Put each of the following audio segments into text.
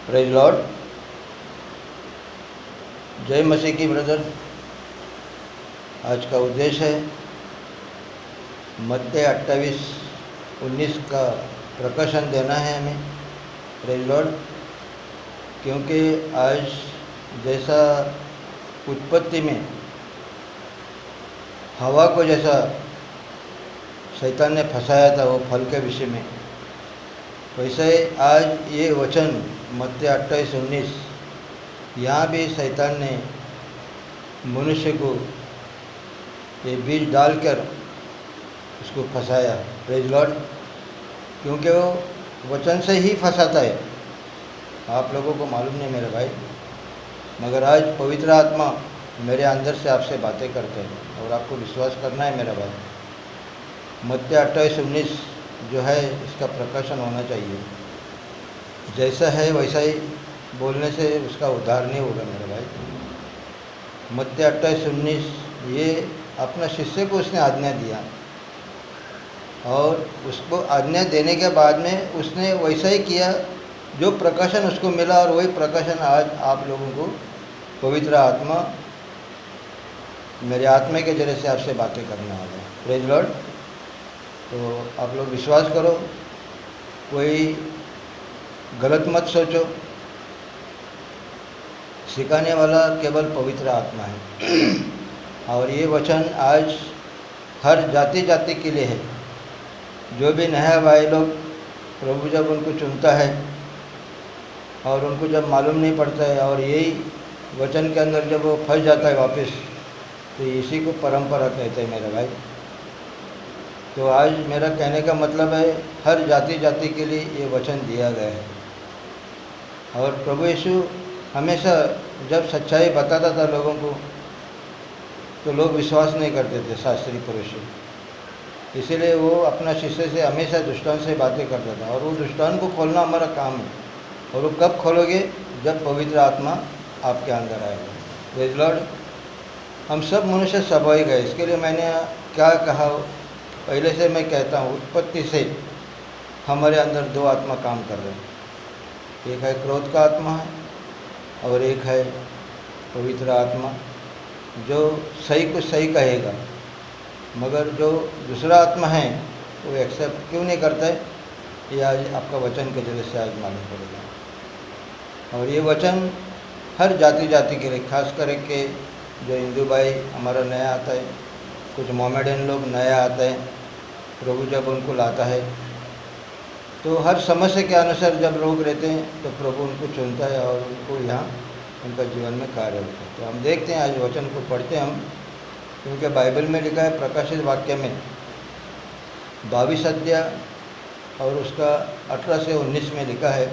Praise Lord. जय मसीह की brother. आज का उद्देश्य है मत्ती 28:19 का प्रकाशन देना है हमें। Praise Lord. क्योंकि आज जैसा उत्पत्ति में हवा को जैसा शैतान ने फंसाया था वो फल के विषय में, वैसे आज ये वचन मत्ती 28:19 यहाँ भी शैतान ने मनुष्य को ये बीज डालकर उसको फंसाया। Praise Lord. क्योंकि वो वचन से ही फंसाता है। आप लोगों को मालूम नहीं मेरे भाई, मगर आज पवित्र आत्मा मेरे अंदर से आपसे बातें करते हैं और आपको विश्वास करना है मेरा भाई। मत्ती 28:19 जो है इसका प्रकाशन होना चाहिए। जैसा है वैसा ही बोलने से उसका उद्धार नहीं होगा मेरे भाई। मत्ती 28:19 ये अपना शिष्य को उसने आज्ञा दिया और उसको आज्ञा देने के बाद में उसने वैसा ही किया जो प्रकाशन उसको मिला, और वही प्रकाशन आज आप लोगों को पवित्र आत्मा मेरे आत्मा के जरिए से आपसे बातें करने वाला है। Praise Lord. तो आप लोग विश्वास करो, कोई गलत मत सोचो। सिखाने वाला केवल पवित्र आत्मा है और ये वचन आज हर जाति जाति के लिए है। जो भी नया भाई लोग, प्रभु जब उनको चुनता है और उनको जब मालूम नहीं पड़ता है और यही वचन के अंदर जब वो फंस जाता है वापस, तो इसी को परंपरा कहते हैं मेरे भाई। तो आज मेरा कहने का मतलब है हर जाति जाति के लिए ये वचन दिया गया है। और प्रभु यीशु हमेशा जब सच्चाई बताता था लोगों को, तो लोग विश्वास नहीं करते थे, शास्त्री पुरुष। इसीलिए वो अपना शिष्य से हमेशा दुष्टान से बातें करता था, और वो दुष्टान को खोलना हमारा काम है। और वो कब खोलोगे? जब पवित्र आत्मा आपके अंदर आएगा। Praise Lord. हम सब मनुष्य स्वाभाविक है। इसके लिए मैंने क्या कहा, पहले से मैं कहता हूँ, उत्पत्ति से हमारे अंदर दो आत्मा काम कर रहे हैं। एक है क्रोध का आत्मा है और एक है पवित्र आत्मा, जो सही को सही कहेगा, मगर जो दूसरा आत्मा है वो एक्सेप्ट क्यों नहीं करता है, ये आज आपका वचन के जरिए से आज मालूम पड़ेगा। और ये वचन हर जाति जाति के लिए, खास करके जो हिंदू भाई हमारा नया आता है, कुछ मोमेडियन लोग नया आते हैं, प्रभु जब उनको लाता है तो हर समस्या के अनुसार जब लोग रहते हैं तो प्रभु उनको चुनता है और उनको यहाँ उनका जीवन में कार्य होता है। तो हम देखते हैं, आज वचन को पढ़ते हैं हम, क्योंकि बाइबल में लिखा है प्रकाशित वाक्य में 22 अध्याय और उसका 18 से 19 में लिखा है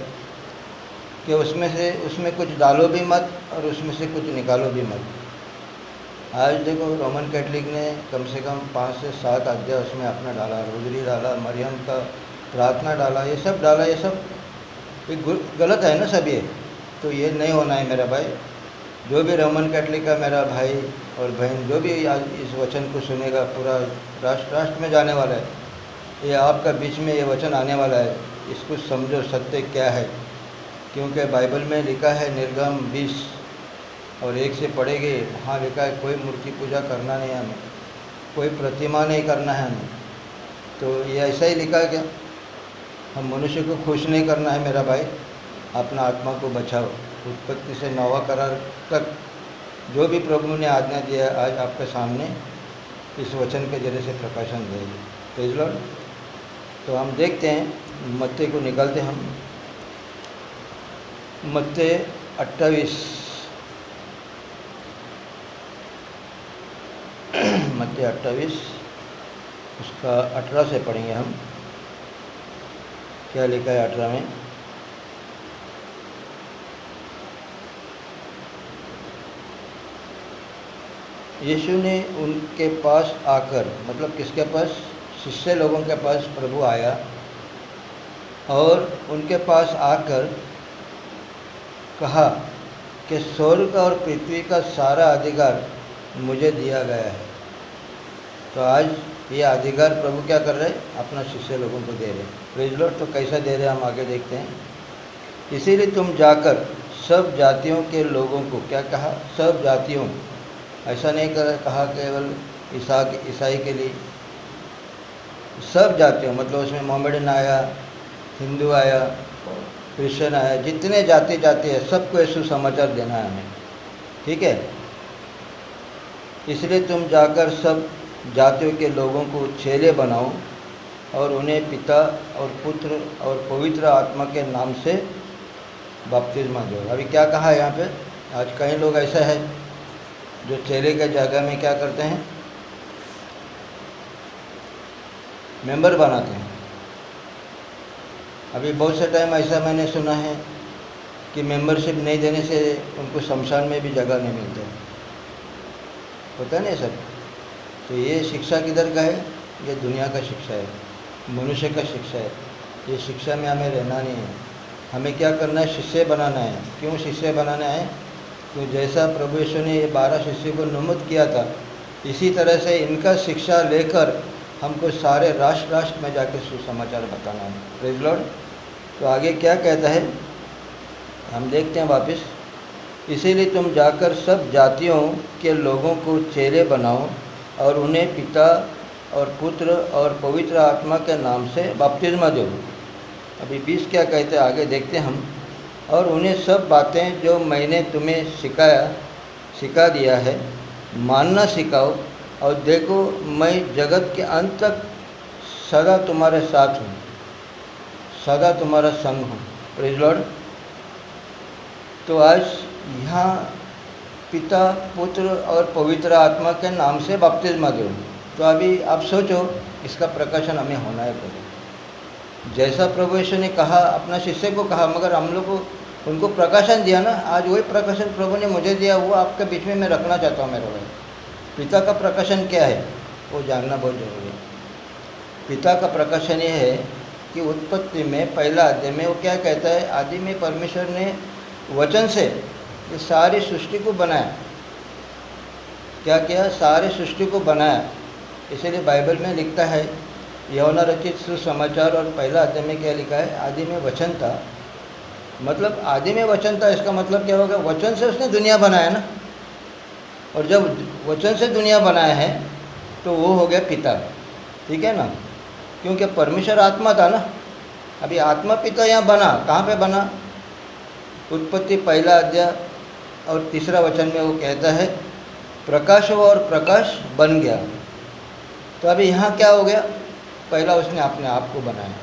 कि उसमें कुछ डालो भी मत और उसमें से कुछ निकालो भी मत। आज देखो, रोमन कैथलिक ने कम से कम 5 से 7 अध्याय उसमें अपना डाला, रोजरी डाला, मरियम का प्रार्थना डाला, ये सब डाला। ये सब गलत है ना सब ये। तो ये नहीं होना है मेरा भाई। जो भी रोमन कैथलिक का मेरा भाई और बहन, जो भी आज इस वचन को सुनेगा, पूरा राष्ट्र में जाने वाला है। ये आपका बीच में ये वचन आने वाला है, इसको समझो सत्य क्या है। क्योंकि बाइबल में लिखा है निर्गम 20 और 1 से पढ़ेंगे, वहाँ लिखा है कोई मूर्ति पूजा करना नहीं है हमें, कोई प्रतिमा नहीं करना है हमें। तो ये ऐसा ही लिखा है क्या? हम मनुष्य को खुश नहीं करना है मेरा भाई। अपना आत्मा को बचाओ। उत्पत्ति से नौवा करार तक जो भी प्रभु ने आज्ञा दिया आज आपके सामने इस वचन के जरिए से प्रकाशन देंगे। Praise Lord. तो हम देखते हैं, मत्ती को निकालते हम। मत्ती 28 मत्ती 28 उसका 18 से पढ़ेंगे हम। क्या लिखा है 18 में? यीशु ने उनके पास आकर, मतलब किसके पास? शिष्य लोगों के पास प्रभु आया और उनके पास आकर कहा कि स्वर्ग और पृथ्वी का सारा अधिकार मुझे दिया गया है। तो आज ये अधिकार प्रभु क्या कर रहे हैं? अपना शिष्य लोगों को दे रहे हैं। Praise Lord. तो कैसा दे रहे हैं हम आगे देखते हैं। इसीलिए तुम जाकर सब जातियों के लोगों को, क्या कहा, सब जातियों, ऐसा नहीं कहा केवल ईसाई के लिए, सब जातियों, मतलब उसमें मोहम्मडन आया, हिंदू आया, क्रिश्चियन आया, जितने जाति है सबको यीशु समाचार देना है हमें, ठीक है। इसलिए तुम जाकर सब जातियों के लोगों को चेले बनाओ और उन्हें पिता और पुत्र और पवित्र आत्मा के नाम से बपतिस्मा दो। अभी क्या कहा है यहाँ पे, आज कई लोग ऐसा है जो चेले के जगह में क्या करते हैं, मेंबर बनाते हैं। अभी बहुत से टाइम ऐसा मैंने सुना है कि मेंबरशिप नहीं देने से उनको शमशान में भी जगह नहीं मिलती, होता नहीं सब। तो ये शिक्षा किधर का है, ये दुनिया का शिक्षा है, मनुष्य का शिक्षा है। ये शिक्षा में हमें रहना नहीं है, हमें क्या करना है, शिष्य बनाना है। क्यों शिष्य बनाना है, तो जैसा प्रभु यीशु ने ये 12 शिष्यों को नियुक्त किया था, इसी तरह से इनका शिक्षा लेकर हमको सारे राष्ट्र में जाकर सुसमाचार बताना है। Praise Lord. तो आगे क्या कहता है, हम देखते हैं वापस। इसीलिए तुम जाकर सब जातियों के लोगों को चेले बनाओ और उन्हें पिता और पुत्र और पवित्र आत्मा के नाम से बपतिस्मा दो। अभी 20 क्या कहते हैं, आगे देखते हैं हम। और उन्हें सब बातें जो मैंने तुम्हें सिखा दिया है मानना सिखाओ, और देखो मैं जगत के अंत तक सदा तुम्हारे साथ हूँ, सदा तुम्हारा संग हूँ। Praise Lord. तो आज यहाँ पिता, पुत्र और पवित्र आत्मा के नाम से बपतिस्मा दो। तो अभी आप सोचो, इसका प्रकाशन हमें होना है पहले। जैसा प्रभु यीशु ने कहा, अपना शिष्य को कहा, मगर हम लोग को उनको प्रकाशन दिया ना। आज वही प्रकाशन प्रभु ने मुझे दिया, वो आपके बीच में मैं रखना चाहता हूँ मेरे भाई। पिता का प्रकाशन क्या है वो जानना बहुत जरूरी है। पिता का प्रकाशन ये है कि उत्पत्ति में पहला अध्याय में वो क्या कहता है, आदि में परमेश्वर ने वचन से ये सारी सृष्टि को बनाया। क्या किया, सारी सृष्टि को बनाया। इसीलिए बाइबल में लिखता है, यूहन्ना रचित सुसमाचार और पहला अध्याय में क्या लिखा है, आदि में वचन था। मतलब आदि में वचन था, इसका मतलब क्या होगा, वचन से उसने दुनिया बनाया ना। और जब वचन से दुनिया बनाया है तो वो हो गया पिता, ठीक है ना, क्योंकि परमेश्वर आत्मा था ना। अभी आत्मा पिता यहाँ बना, कहाँ पे बना, उत्पत्ति पहला अध्याय और तीसरा वचन में वो कहता है प्रकाश हो और प्रकाश बन गया। तो अभी यहाँ क्या हो गया, पहला उसने अपने आप को बनाया।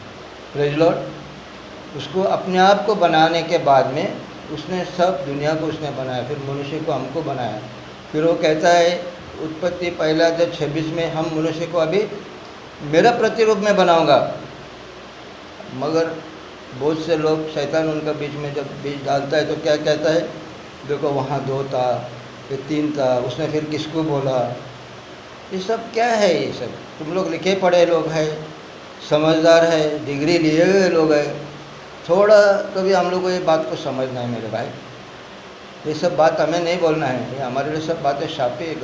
Praise Lord. उसको अपने आप को बनाने के बाद में उसने सब दुनिया को उसने बनाया, फिर मनुष्य को हमको बनाया। फिर वो कहता है उत्पत्ति पहला अध्याय 26 में, हम मनुष्य को अभी मेरा प्रतिरूप में बनाऊंगा। मगर बहुत से लोग, शैतान उनका बीच में जब बीज डालता है तो क्या कहता है, देखो वहाँ 2 था, फिर 3 था, उसने फिर किसको बोला। ये सब क्या है, ये सब तुम लोग लिखे पढ़े लोग हैं, समझदार है, डिग्री लिए हुए लोग हैं, थोड़ा कभी हम लोग को ये बात को समझना है मेरे भाई। ये सब बात हमें नहीं बोलना है, ये हमारे लिए सब बातें शापी,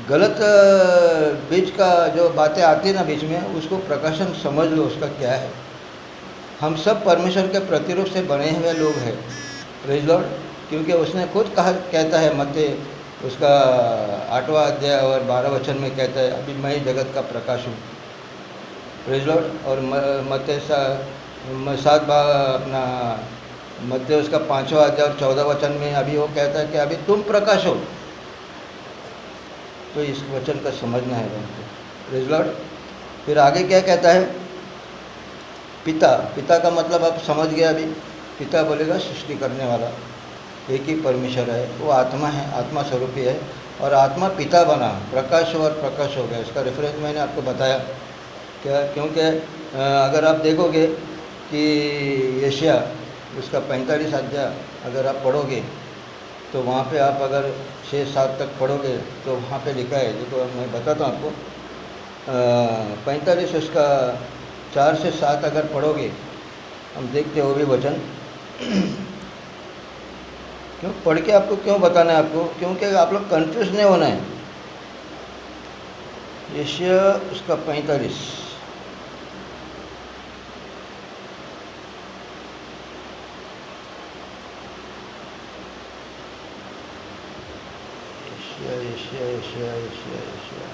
गलत बीच का जो बातें आती है ना बीच में, उसको प्रकाशन समझ लो उसका क्या है। हम सब परमेश्वर के प्रतिरूप से बने हुए लोग हैं। Praise Lord. क्योंकि उसने खुद कहता है, मत्ती उसका 8वां अध्याय और 12 वचन में कहता है, अभी मैं जगत का प्रकाश हूँ। Praise Lord. और मत्ती 7 अपना मध्य उसका 5वां अध्याय और 14 वचन में अभी वो कहता है कि अभी तुम प्रकाश हो। तो इस वचन का समझना है हमको। Praise Lord. फिर आगे क्या कहता है, पिता का मतलब आप समझ गया। अभी पिता बोलेगा सृष्टि करने वाला, एक ही परमेश्वर है, वो आत्मा है, आत्मा स्वरूपी है, और आत्मा पिता बना, प्रकाश और प्रकाश हो गया। इसका रेफरेंस मैंने आपको बताया क्या, क्योंकि अगर आप देखोगे कि यशायाह उसका 45 अध्याय अगर आप पढ़ोगे तो वहाँ पे आप अगर 6-7 तक पढ़ोगे तो वहाँ पे लिखा है, देखो मैं बताता हूँ आपको। 45 उसका 4 से 7 अगर पढ़ोगे, हम देखते हो भी वचन। क्यों पढ़ के आपको क्यों बताना है आपको, क्योंकि आप लोग कंफ्यूज नहीं होना है। यशायाह उसका 45 Asia Asia Asia Asia Asia,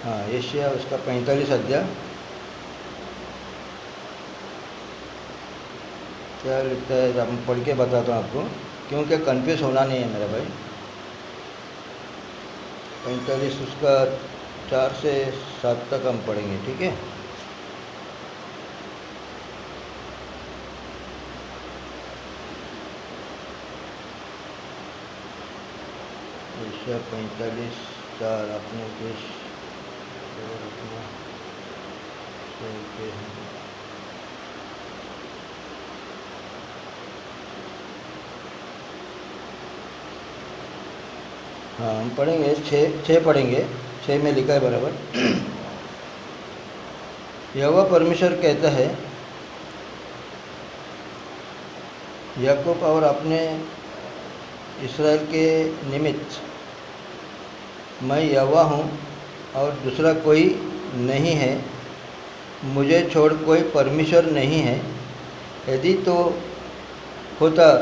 हाँ एशिया, उसका 45 अध्याय क्या लिखता है, हम पढ़ के बताता हूँ आपको, क्योंकि कंफ्यूज होना नहीं है मेरा भाई। 45 उसका 4 से 7 तक हम पढ़ेंगे, ठीक है। एशिया 45 4 अपने देश और अपना के हैं। हाँ हम पढ़ेंगे, छः पढ़ेंगे, 6 में लिखा है बराबर। यहोवा परमेश्वर कहता है, याकूब और अपने इस्राएल के निमित्त मैं यहोवा हूँ और दूसरा कोई नहीं है, मुझे छोड़ कोई परमेश्वर नहीं है। यदि तो होता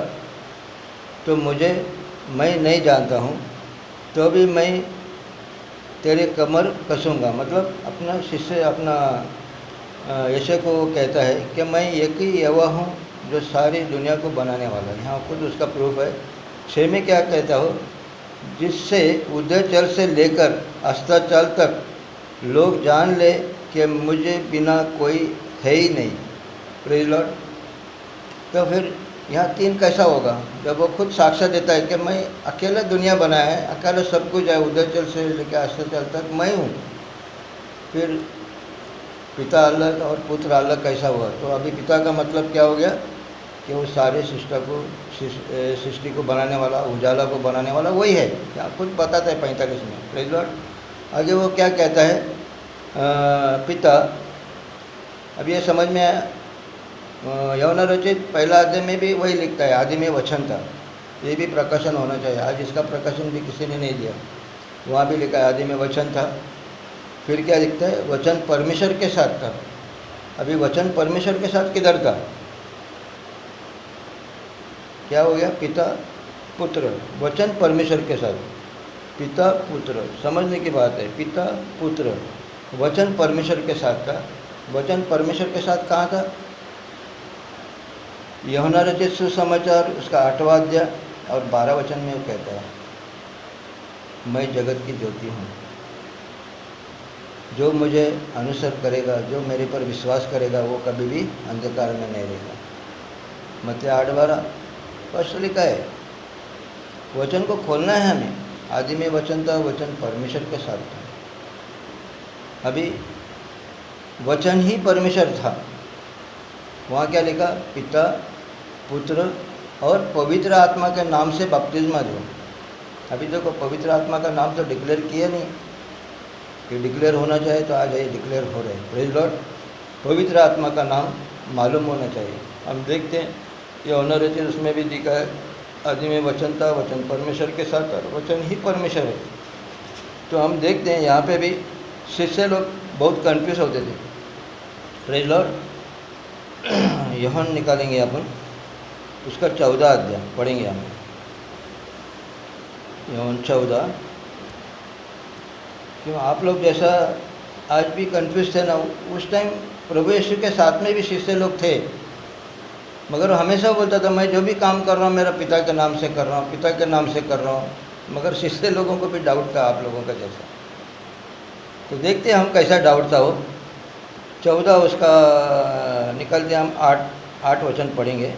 तो मुझे मैं नहीं जानता हूँ, तो भी मैं तेरे कमर कसूँगा। मतलब अपना शिष्य अपना यशय को कहता है कि मैं एक ही यहोवा हूँ जो सारी दुनिया को बनाने वाला है। यहाँ खुद उसका प्रूफ है। 6 में क्या कहता हो, जिससे उदय चल से लेकर अस्ताचल तक लोग जान ले कि मुझे बिना कोई है ही नहीं। Praise Lord. तो फिर यहाँ 3 कैसा होगा, जब वो खुद साक्ष्य देता है कि मैं अकेला दुनिया बनाया है, अकेला सब कुछ है, उदय चल से लेकर अस्ताचल तक मैं हूँ। फिर पिता अलग और पुत्र अलग कैसा हुआ। तो अभी पिता का मतलब क्या हो गया कि वो सारे सृष्टि को बनाने वाला, उजाला को बनाने वाला वही है, क्या कुछ बताता है 45 में। Praise Lord. आगे वो क्या कहता है, पिता। अब ये समझ में आया। यौन रचित पहला अध्याय में भी वही लिखता है, आदि में वचन था। ये भी प्रकाशन होना चाहिए। आज इसका प्रकाशन भी किसी ने नहीं दिया। वहाँ भी लिखा है आदि में वचन था। फिर क्या लिखता है, वचन परमेश्वर के साथ था। अभी वचन परमेश्वर के साथ किधर था, क्या हो गया, पिता पुत्र, वचन परमेश्वर के साथ, पिता पुत्र, समझने की बात है। पिता पुत्र, वचन परमेश्वर के साथ था। वचन परमेश्वर के साथ कहाँ था, यूहन्ना रचित सुसमाचार उसका 8वां अध्याय और 12 वचन में वो कहता है, मैं जगत की ज्योति हूँ, जो मुझे अनुसर करेगा, जो मेरे पर विश्वास करेगा, वो कभी भी अंधकार में नहीं रहेगा। मत्ती 8:12 स्पष्ट लिखा है। वचन को खोलना है हमें। आदि में वचन था, वचन परमेश्वर के साथ था। अभी वचन ही परमेश्वर था। वहाँ क्या लिखा, पिता पुत्र और पवित्र आत्मा के नाम से बपतिस्मा दो। अभी देखो पवित्र आत्मा का नाम तो डिक्लेयर किया नहीं, कि डिक्लेयर होना चाहिए तो आज ये डिक्लेयर हो रहे हैं। Praise Lord. पवित्र आत्मा का नाम मालूम होना चाहिए। हम देखते हैं ये ऑनर रहते, उसमें भी दिखा है, आदि में वचन था, वचन परमेश्वर के साथ और वचन ही परमेश्वर है। तो हम देखते हैं यहाँ पे भी शिष्य लोग बहुत कन्फ्यूज होते थे। Praise Lord. यूहन्ना निकालेंगे अपन, उसका 14 अध्याय पढ़ेंगे हम। यूहन्ना 14। क्यों आप लोग जैसा आज भी कन्फ्यूज थे ना, उस टाइम प्रभु यीशु के साथ में भी शिष्य लोग थे, मगर हमेशा बोलता था मैं जो भी काम कर रहा हूँ मेरा पिता के नाम से कर रहा हूँ, पिता के नाम से कर रहा हूँ। मगर शिष्य लोगों को भी डाउट था आप लोगों का जैसा। तो देखते हैं हम कैसा डाउट था वो। 14 उसका निकल दिया हम, 8 वचन पढ़ेंगे।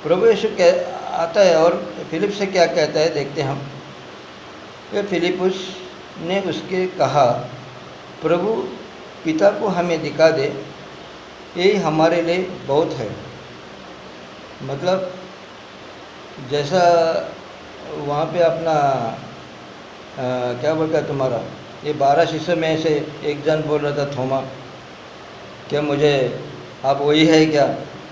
प्रभु यीशु आता है और फिलिप से क्या कहता है देखते हैं हम। फिर फिलिपुस ने उसके कहा, प्रभु पिता को हमें दिखा दे, यही हमारे लिए बहुत है। मतलब जैसा वहाँ पे अपना क्या बोलता है तुम्हारा, ये 12 शिष्य में से एक जन बोल रहा था थोमा, क्या मुझे आप वही है क्या,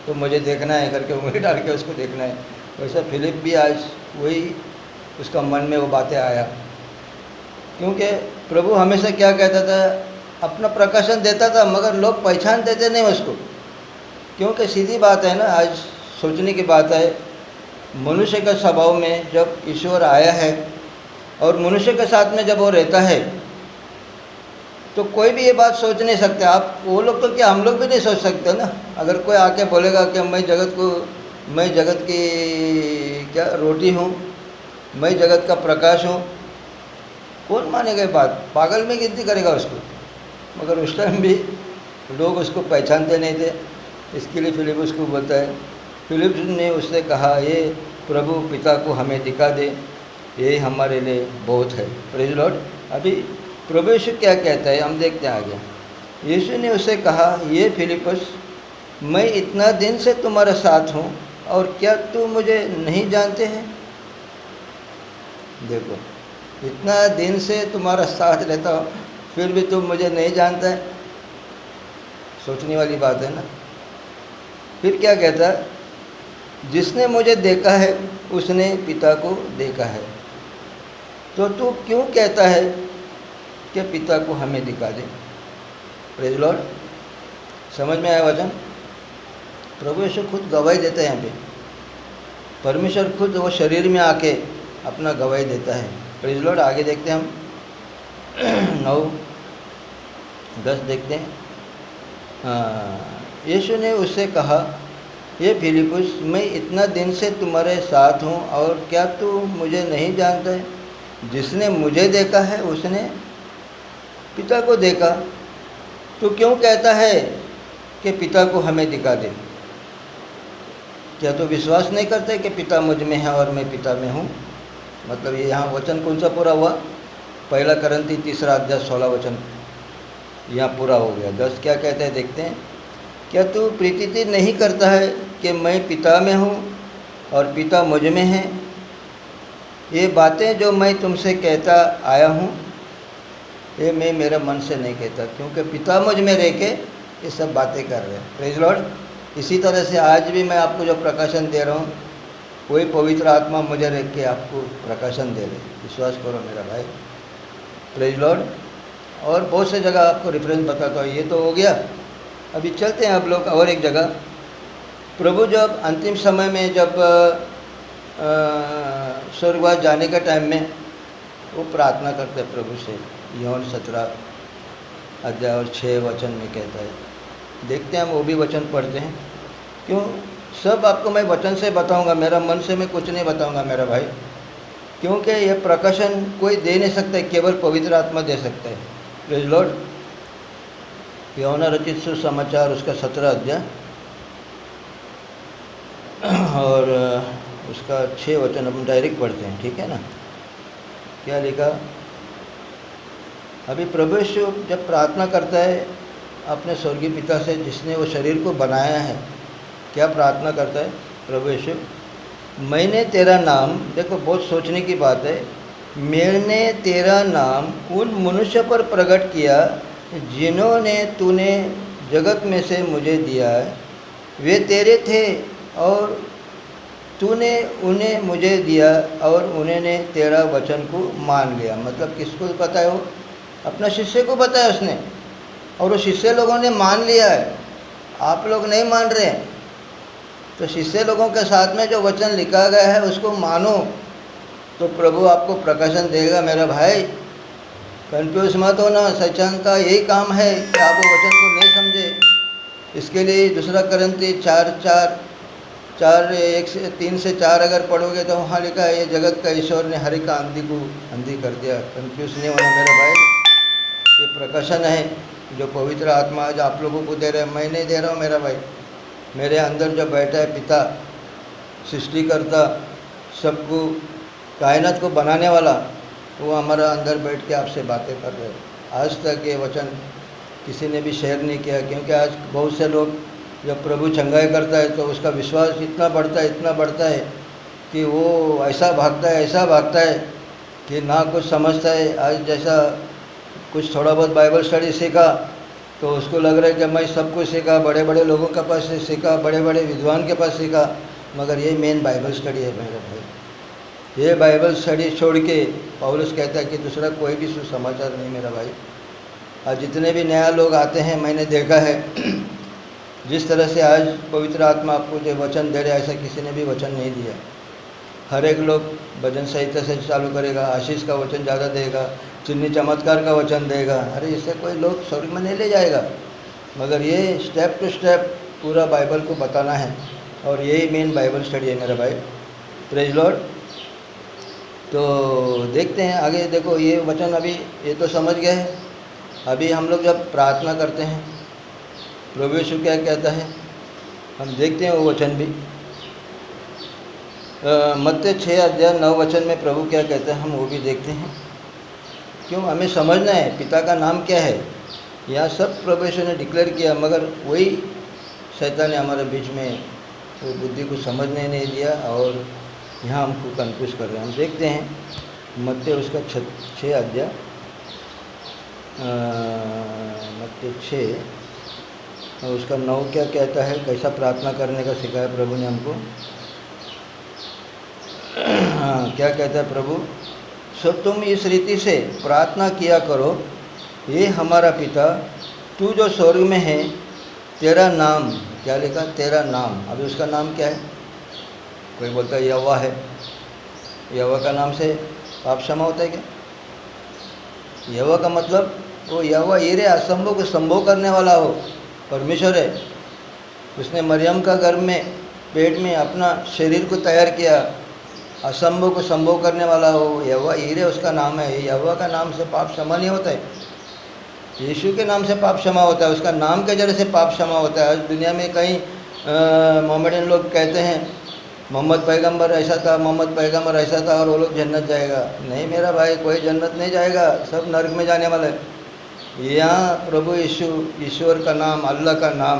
तो मुझे देखना है करके उंगली डाल के उसको देखना है। वैसा फिलिप भी आज वही उसका मन में वो बातें आया, क्योंकि प्रभु हमेशा क्या कहता था, अपना प्रकाशन देता था मगर लोग पहचानते थे नहीं उसको। क्योंकि सीधी बात है ना, आज सोचने की बात है, मनुष्य के स्वभाव में जब ईश्वर आया है और मनुष्य के साथ में जब वो रहता है तो कोई भी ये बात सोच नहीं सकते। आप वो लोग तो क्या, हम लोग भी नहीं सोच सकते ना। अगर कोई आके बोलेगा कि मैं जगत की क्या रोटी हूँ, मैं जगत का प्रकाश हूँ, कौन मानेगा ये बात? पागल में गिनती करेगा उसको। मगर उस टाइम भी लोग उसको पहचानते नहीं थे। इसके लिए फिलिप उसको बोलता है, फिलिप ने उससे कहा, ये प्रभु पिता को हमें दिखा दे, ये हमारे लिए बहुत है। Praise Lord. अभी प्रभु यीशु क्या कहता है हम देखते हैं आगे। यीशु ने उसे कहा, ये फिलिपस, मैं इतना दिन से तुम्हारे साथ हूँ और क्या तू मुझे नहीं जानते हैं? देखो, इतना दिन से तुम्हारा साथ रहता हूँ फिर भी तुम मुझे नहीं जानता है। सोचने वाली बात है ना। फिर क्या कहता है, जिसने मुझे देखा है उसने पिता को देखा है। तो तू क्यों कहता है कि पिता को हमें दिखा दे? Praise Lord. समझ में आया वचन? प्रभु यीशु खुद गवाही देता है यहाँ पे। परमेश्वर खुद वो शरीर में आके अपना गवाही देता है। Praise Lord. आगे देखते हैं हम 9-10 देखते हैं। यीशु ने उससे कहा, ये फिलिपुस, मैं इतना दिन से तुम्हारे साथ हूँ और क्या तू मुझे नहीं जानता है? जिसने मुझे देखा है उसने पिता को देखा। तो क्यों कहता है कि पिता को हमें दिखा दे? क्या तो विश्वास नहीं करते कि पिता मुझ में है और मैं पिता में हूँ? मतलब ये यहाँ वचन कौन सा पूरा हुआ? 1 करंती 3:16 वचन यहाँ पूरा हो गया। 10 क्या कहते हैं देखते हैं। क्या तू प्रीति नहीं करता है कि मैं पिता में हूँ और पिता मुझ में है? ये बातें जो मैं तुमसे कहता आया हूँ, ये मैं मेरे मन से नहीं कहता, क्योंकि पिता मुझ में रह के ये सब बातें कर रहे हैं। Praise Lord. इसी तरह से आज भी मैं आपको जो प्रकाशन दे रहा हूँ, कोई पवित्र आत्मा मुझे रख के आपको प्रकाशन दे रहे। विश्वास करो मेरा भाई। Praise Lord. और बहुत से जगह आपको रेफरेंस बताता हूँ। ये तो हो गया। अभी चलते हैं आप लोग और एक जगह। प्रभु जब अंतिम समय में जब स्वर्गवास जाने के टाइम में वो प्रार्थना करते हैं प्रभु से। यूहन्ना 17 और 6 वचन में कहता है। देखते हैं हम वो भी वचन पढ़ते हैं। क्यों? सब आपको मैं वचन से बताऊंगा, मेरा मन से मैं कुछ नहीं बताऊंगा मेरा भाई, क्योंकि यह प्रकाशन कोई दे नहीं सकता है, केवल पवित्र आत्मा दे सकता है। Praise Lord. यूहन्ना रचित सुसमाचार उसका 17 अध्याय और उसका 6 वचन अपन डायरेक्ट पढ़ते हैं, ठीक है ना? क्या लिखा? अभी प्रभु यीशु जब प्रार्थना करता है अपने स्वर्गीय पिता से, जिसने वो शरीर को बनाया है, क्या प्रार्थना करता है प्रभु यीशु? मैंने तेरा नाम, देखो बहुत सोचने की बात है, मैंने तेरा नाम उन मनुष्य पर प्रकट किया जिन्होंने तूने जगत में से मुझे दिया है। वे तेरे थे और तूने उन्हें मुझे दिया और उन्होंने तेरा वचन को मान लिया। मतलब किसको बताया? वो अपना शिष्य को बताया उसने, और वो शिष्य लोगों ने मान लिया है। आप लोग नहीं मान रहे। तो शिष्य लोगों के साथ में जो वचन लिखा गया है उसको मानो, तो प्रभु आपको प्रकाशन देगा मेरा भाई। कंफ्यूज मत होना। शैतान का यही काम है कि आप वो वचन को नहीं समझे। इसके लिए 2 करंती 3 से 4 अगर पढ़ोगे तो वहाँ लिखा है, ये जगत का ईश्वर ने हरि का अंधी कर दिया। कंफ्यूज नहीं होना मेरा भाई। ये प्रकाशन है जो पवित्र आत्मा आज आप लोगों को दे रहे हैं, मैं नहीं दे रहा हूँ मेरा भाई। मेरे अंदर जो बैठा है पिता, सृष्टिकर्ता, सबको, कायनात को बनाने वाला, वो हमारा अंदर बैठ के आपसे बातें कर रहे हैं। आज तक ये वचन किसी ने भी शेयर नहीं किया, क्योंकि आज बहुत से लोग जब प्रभु चंगाई करता है तो उसका विश्वास इतना बढ़ता है कि वो ऐसा भागता है कि ना कुछ समझता है। आज जैसा कुछ थोड़ा बहुत बाइबल स्टडी सीखा तो उसको लग रहा है कि मैं सब कुछ सीखा, बड़े बड़े लोगों के पास से सीखा, बड़े बड़े विद्वान के पास सीखा, मगर ये मेन बाइबल स्टडी है मेरे भाई। ये बाइबल स्टडी छोड़ के पौलुस कहता है कि दूसरा कोई भी सुसमाचार नहीं मेरा भाई। आज जितने भी नया लोग आते हैं, मैंने देखा है जिस तरह से आज पवित्र आत्मा आपको जो वचन दे रहे, ऐसा किसी ने भी वचन नहीं दिया। हर एक लोग भजन संहिता से चालू करेगा, आशीष का वचन ज़्यादा देगा, चिन्नी चमत्कार का वचन देगा। अरे इससे कोई लोग स्वर्ग में नहीं ले जाएगा। मगर ये स्टेप टू स्टेप पूरा बाइबल को बताना है, और यही मेन बाइबल स्टडी है मेरा भाई। Praise Lord. तो देखते हैं आगे। देखो ये वचन अभी ये तो समझ गए हैं। अभी हम लोग जब प्रार्थना करते हैं प्रभु यीशु क्या कहता है, हम देखते हैं वो वचन भी। मत्ती 6 अध्याय 9 वचन में प्रभु क्या कहते हैं हम वो भी देखते हैं। क्यों हमें समझना है पिता का नाम क्या है। यहाँ सब प्रभु यीशु ने डिक्लेयर किया, मगर वही शैतान ने हमारे बीच में वो बुद्धि को समझने नहीं दिया, और यहाँ हमको कंफ्यूज कर रहे हैं। हम देखते हैं मत्ती उसका 6 अध्याय मत्ती 6 और उसका 9 क्या कहता है, कैसा प्रार्थना करने का सिखाया प्रभु ने हमको। हाँ, क्या कहता है प्रभु, सो तुम इस रीति से प्रार्थना किया करो, ये हमारा पिता तू जो स्वर्ग में है, तेरा नाम, क्या लिखा, तेरा नाम। अभी उसका नाम क्या है? कोई बोलता है यहोवा है। यहोवा का नाम से पाप क्षमा होता है क्या? यहोवा का मतलब वो यहोवा ये रे असंभव को संभव करने वाला हो, परमेश्वर है। उसने मरियम का गर्भ में पेट में अपना शरीर को तैयार किया, असंभव को संभव करने वाला हो, यहोवा ये रे उसका नाम है। यहोवा का नाम से पाप क्षमा नहीं होता है, यीशु के नाम से पाप क्षमा होता है, उसका नाम के जरिए से पाप क्षमा होता है। आज दुनिया में कई मोहम्मदन लोग कहते हैं मोहम्मद पैगंबर ऐसा था, मोहम्मद पैगंबर ऐसा था, और वो लोग जन्नत जाएगा। नहीं मेरा भाई, कोई जन्नत नहीं जाएगा, सब नरक में जाने वाले। यहाँ प्रभु यीशु, ईश्वर का नाम, अल्लाह का नाम,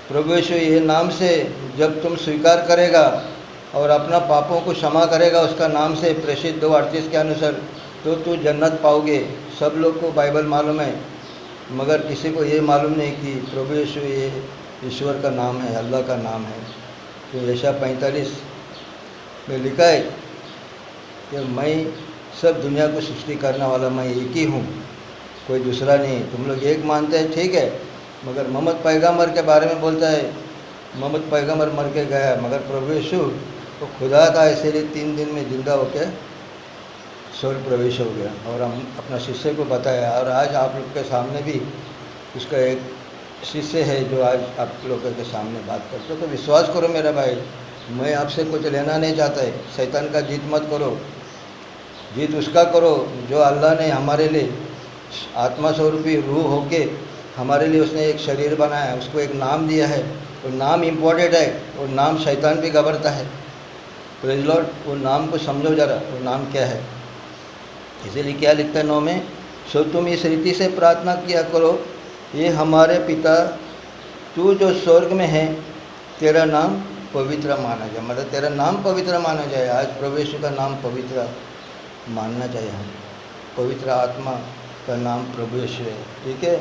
प्रभु यीशु, ये नाम से जब तुम स्वीकार करेगा और अपना पापों को क्षमा करेगा उसका नाम से, प्रेषित 2:38 के अनुसार, तो तू जन्नत पाओगे। सब लोग को बाइबल मालूम है, मगर किसी को ये मालूम नहीं कि प्रभु यीशु ये ईश्वर का नाम है, अल्लाह का नाम है। तो यशा 45 में लिखा है कि मैं सब दुनिया को सृष्टि करने वाला मैं एक ही हूँ, कोई दूसरा नहीं। तुम लोग एक मानते हैं ठीक है, मगर मोहम्मद पैगंबर के बारे में बोलता है मोहम्मद पैगंबर मर के गया, मगर प्रभु यीशु तो खुदा था, इसीलिए 3 दिन में जिंदा होकर स्वर्ग प्रवेश हो गया। और हम अपना शिष्य को बताया, और आज आप लोग के सामने भी उसका एक शिष्य है जो आज आप लोगों के सामने बात करते हो। तो विश्वास करो मेरा भाई, मैं आपसे कुछ लेना नहीं चाहता है। शैतान का जीत मत करो, जीत उसका करो जो अल्लाह ने हमारे लिए आत्मा स्वरूपी रूह होके हमारे लिए उसने एक शरीर बनाया, उसको एक नाम दिया है। वो नाम इम्पोर्टेंट है, वो नाम शैतान भी घबराता है। Praise Lord. वो नाम को समझो जरा, वो नाम क्या है। इसीलिए क्या लिखता है 9 में, सो तुम इस रीति से प्रार्थना किया करो, ये हमारे पिता तू जो स्वर्ग में है, तेरा नाम पवित्र माना जाए। मतलब तेरा नाम पवित्र माना जाए। आज प्रभु यीशु का नाम पवित्र मानना चाहिए हम। पवित्र आत्मा का नाम प्रभु यीशु है, ठीक है।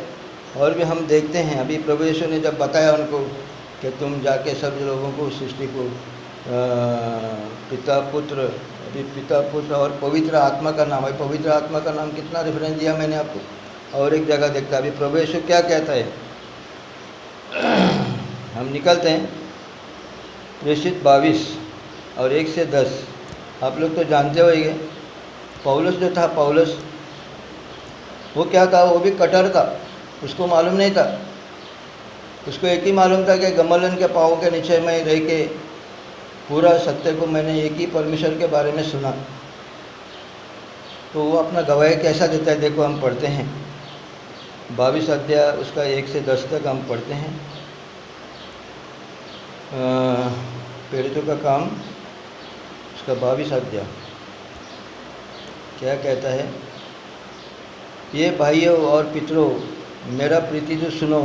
और भी हम देखते हैं, अभी प्रभु यीशु ने जब बताया उनको कि तुम जाके सब लोगों को सृष्टि को पिता पुत्र, अभी पिता पुत्र और पवित्र आत्मा का नाम है। पवित्र आत्मा का नाम कितना रेफरेंस दिया मैंने आपको। और एक जगह देखता अभी प्रभु यीशु क्या कहता है। हम निकलते हैं प्रेषित 22 और 1 से 10। आप लोग तो जानते होंगे पौलुस जो था, पौलुस वो क्या था, वो भी कटर था, उसको मालूम नहीं था। उसको एक ही मालूम था कि गमलन के पाँव के नीचे में रह के पूरा सत्य को मैंने एक ही परमेश्वर के बारे में सुना। तो वो अपना गवाही कैसा देता है, देखो हम पढ़ते हैं 22 अध्याय उसका 1 से 10 तक हम पढ़ते हैं। पीड़ितों का काम उसका 22 अध्याय क्या कहता है। ये भाइयों और पितरों, मेरा प्रीति तो सुनो,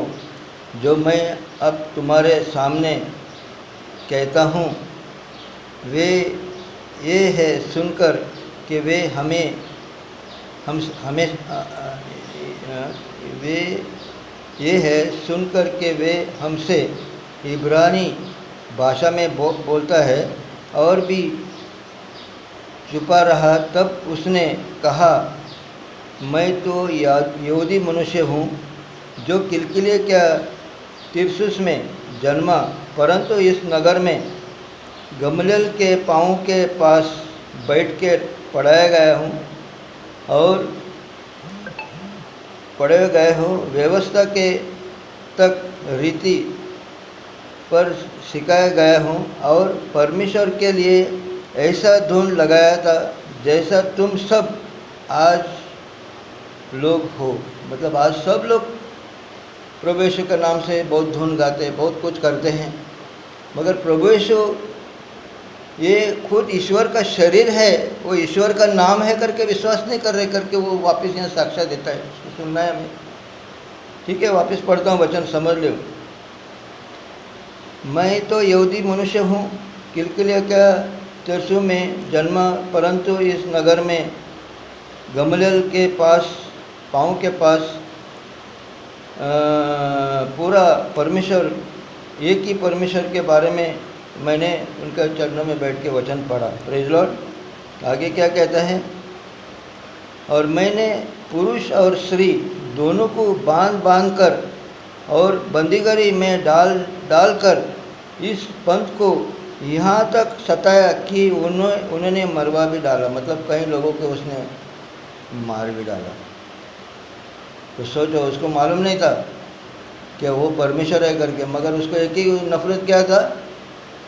जो मैं अब तुम्हारे सामने कहता हूँ वे ये है सुनकर कि वे ये है सुनकर के वे हमसे इब्रानी भाषा में बोलता है और भी छुपा रहा। तब उसने कहा, मैं तो यहूदी मनुष्य हूँ जो किलकिलिया क्या तिरसुस में जन्मा, परंतु इस नगर में गमलीएल के पाँव के पास बैठ के पढ़ाया गया हूँ और पढ़े गए हो, व्यवस्था के तक रीति पर सिखाया गया हूँ और परमेश्वर के लिए ऐसा धुन लगाया था जैसा तुम सब आज लोग हो। मतलब आज सब लोग प्रभु यीशु के नाम से बहुत धुन गाते, बहुत कुछ करते हैं, मगर प्रभु यीशु ये खुद ईश्वर का शरीर है, वो ईश्वर का नाम है करके विश्वास नहीं कर रहे करके वो वापस यहाँ साक्ष्य देता है। उसको सुनना है हमें। ठीक है, वापस पढ़ता हूँ, वचन समझ लो। मैं तो यहूदी मनुष्य हूँ, किलकिलिया के तिर्सु में जन्मा, परंतु इस नगर में गमलीएल के पास पाँव के पास पूरा परमेश्वर, एक ही परमेश्वर के बारे में मैंने उनके चरणों में बैठ के वचन पढ़ा। Praise Lord. आगे क्या कहता है? और मैंने पुरुष और स्त्री दोनों को बांध कर और बंदीगरी में डाल कर इस पंथ को यहाँ तक सताया कि उन्होंने मरवा भी डाला। मतलब कई लोगों को उसने मार भी डाला। तो सोचो, उसको मालूम नहीं था कि वो परमेश्वर है करके, मगर उसको एक ही नफरत क्या था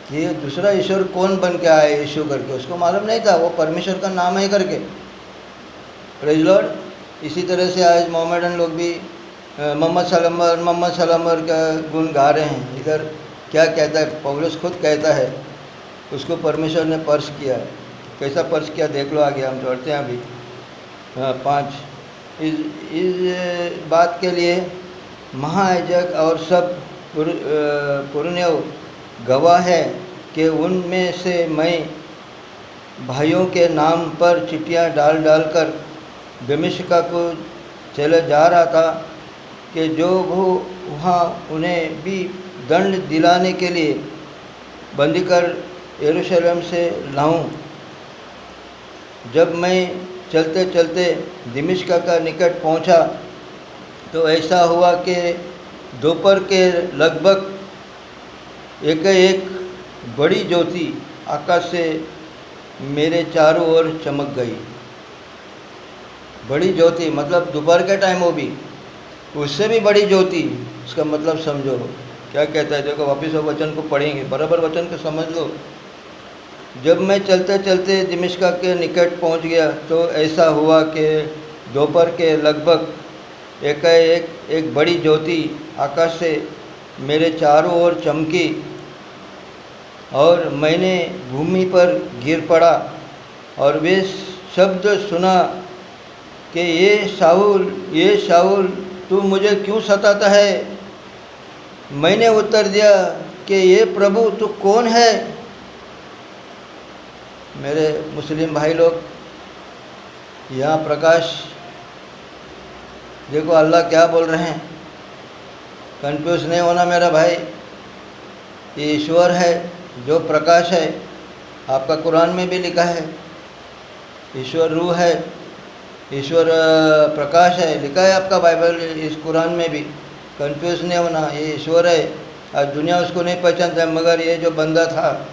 कि ये दूसरा ईश्वर कौन बन के आया यीशु करके, उसको मालूम नहीं था वो परमेश्वर का नाम है करके। Praise Lord. इसी तरह से आज मोहम्मदन लोग भी मोहम्मद सलम्बर का गुण गा रहे हैं। इधर क्या कहता है? पौलुस खुद कहता है उसको परमेश्वर ने पर्श किया। कैसा पर्श किया देख लो, आगे हम जोड़ते हैं अभी। 5 इस बात के लिए महायाजक और सब पुरनियों गवाह है कि उनमें से मैं भाइयों के नाम पर चिट्ठियाँ डाल कर दमिश्क को चले जा रहा था कि जो वो वहाँ उन्हें भी दंड दिलाने के लिए बंदी कर यरूशलेम से लाऊं। जब मैं चलते चलते दमिश्क का निकट पहुँचा तो ऐसा हुआ कि दोपहर के लगभग एक बड़ी ज्योति आकाश से मेरे चारों ओर चमक गई। बड़ी ज्योति मतलब दोपहर के टाइम, वो भी उससे भी बड़ी ज्योति। इसका मतलब समझो क्या कहता है। देखो वापिस वो वचन को पढ़ेंगे, बराबर वचन को समझ लो। जब मैं चलते चलते दमिश्क के निकट पहुंच गया तो ऐसा हुआ कि दोपहर के लगभग एक बड़ी ज्योति आकाश से मेरे चारों ओर चमकी और मैंने भूमि पर गिर पड़ा और वे शब्द सुना कि ये शाऊल तू मुझे क्यों सताता है? मैंने उत्तर दिया कि ये प्रभु तू कौन है? मेरे मुस्लिम भाई लोग, यहाँ प्रकाश देखो अल्लाह क्या बोल रहे हैं। कंफ्यूज नहीं होना मेरा भाई, ये ईश्वर है जो प्रकाश है। आपका कुरान में भी लिखा है ईश्वर रूह है, ईश्वर प्रकाश है, लिखा है आपका बाइबल इस कुरान में भी। कंफ्यूज नहीं होना, ये ईश्वर है। आज दुनिया उसको नहीं पहचानता है, मगर ये जो बंदा था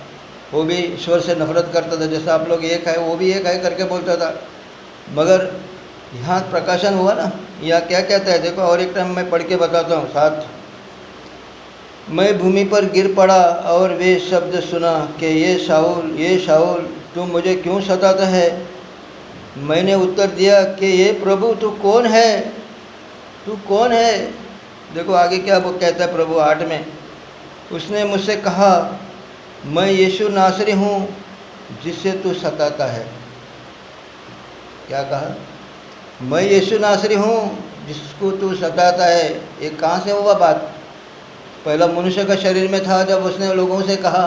वो भी ईश्वर से नफरत करता था। जैसा आप लोग एक है वो भी एक है करके बोलता था, मगर यहाँ प्रकाशन हुआ ना। यहाँ क्या कहता है देखो, और एक टाइम मैं पढ़ के बताता हूँ साथ। मैं भूमि पर गिर पड़ा और वे शब्द सुना कि ये शाऊल तू मुझे क्यों सताता है? मैंने उत्तर दिया कि ये प्रभु तू कौन है? तू कौन है? देखो आगे क्या वो कहता है प्रभु 8 में। उसने मुझसे कहा, मैं यीशु नासरी हूँ जिससे तू सताता है। क्या कहा? मैं यीशु नासरी हूँ जिसको तू सताता है। ये कहाँ से हुआ बात? पहला मनुष्य का शरीर में था जब उसने लोगों से कहा।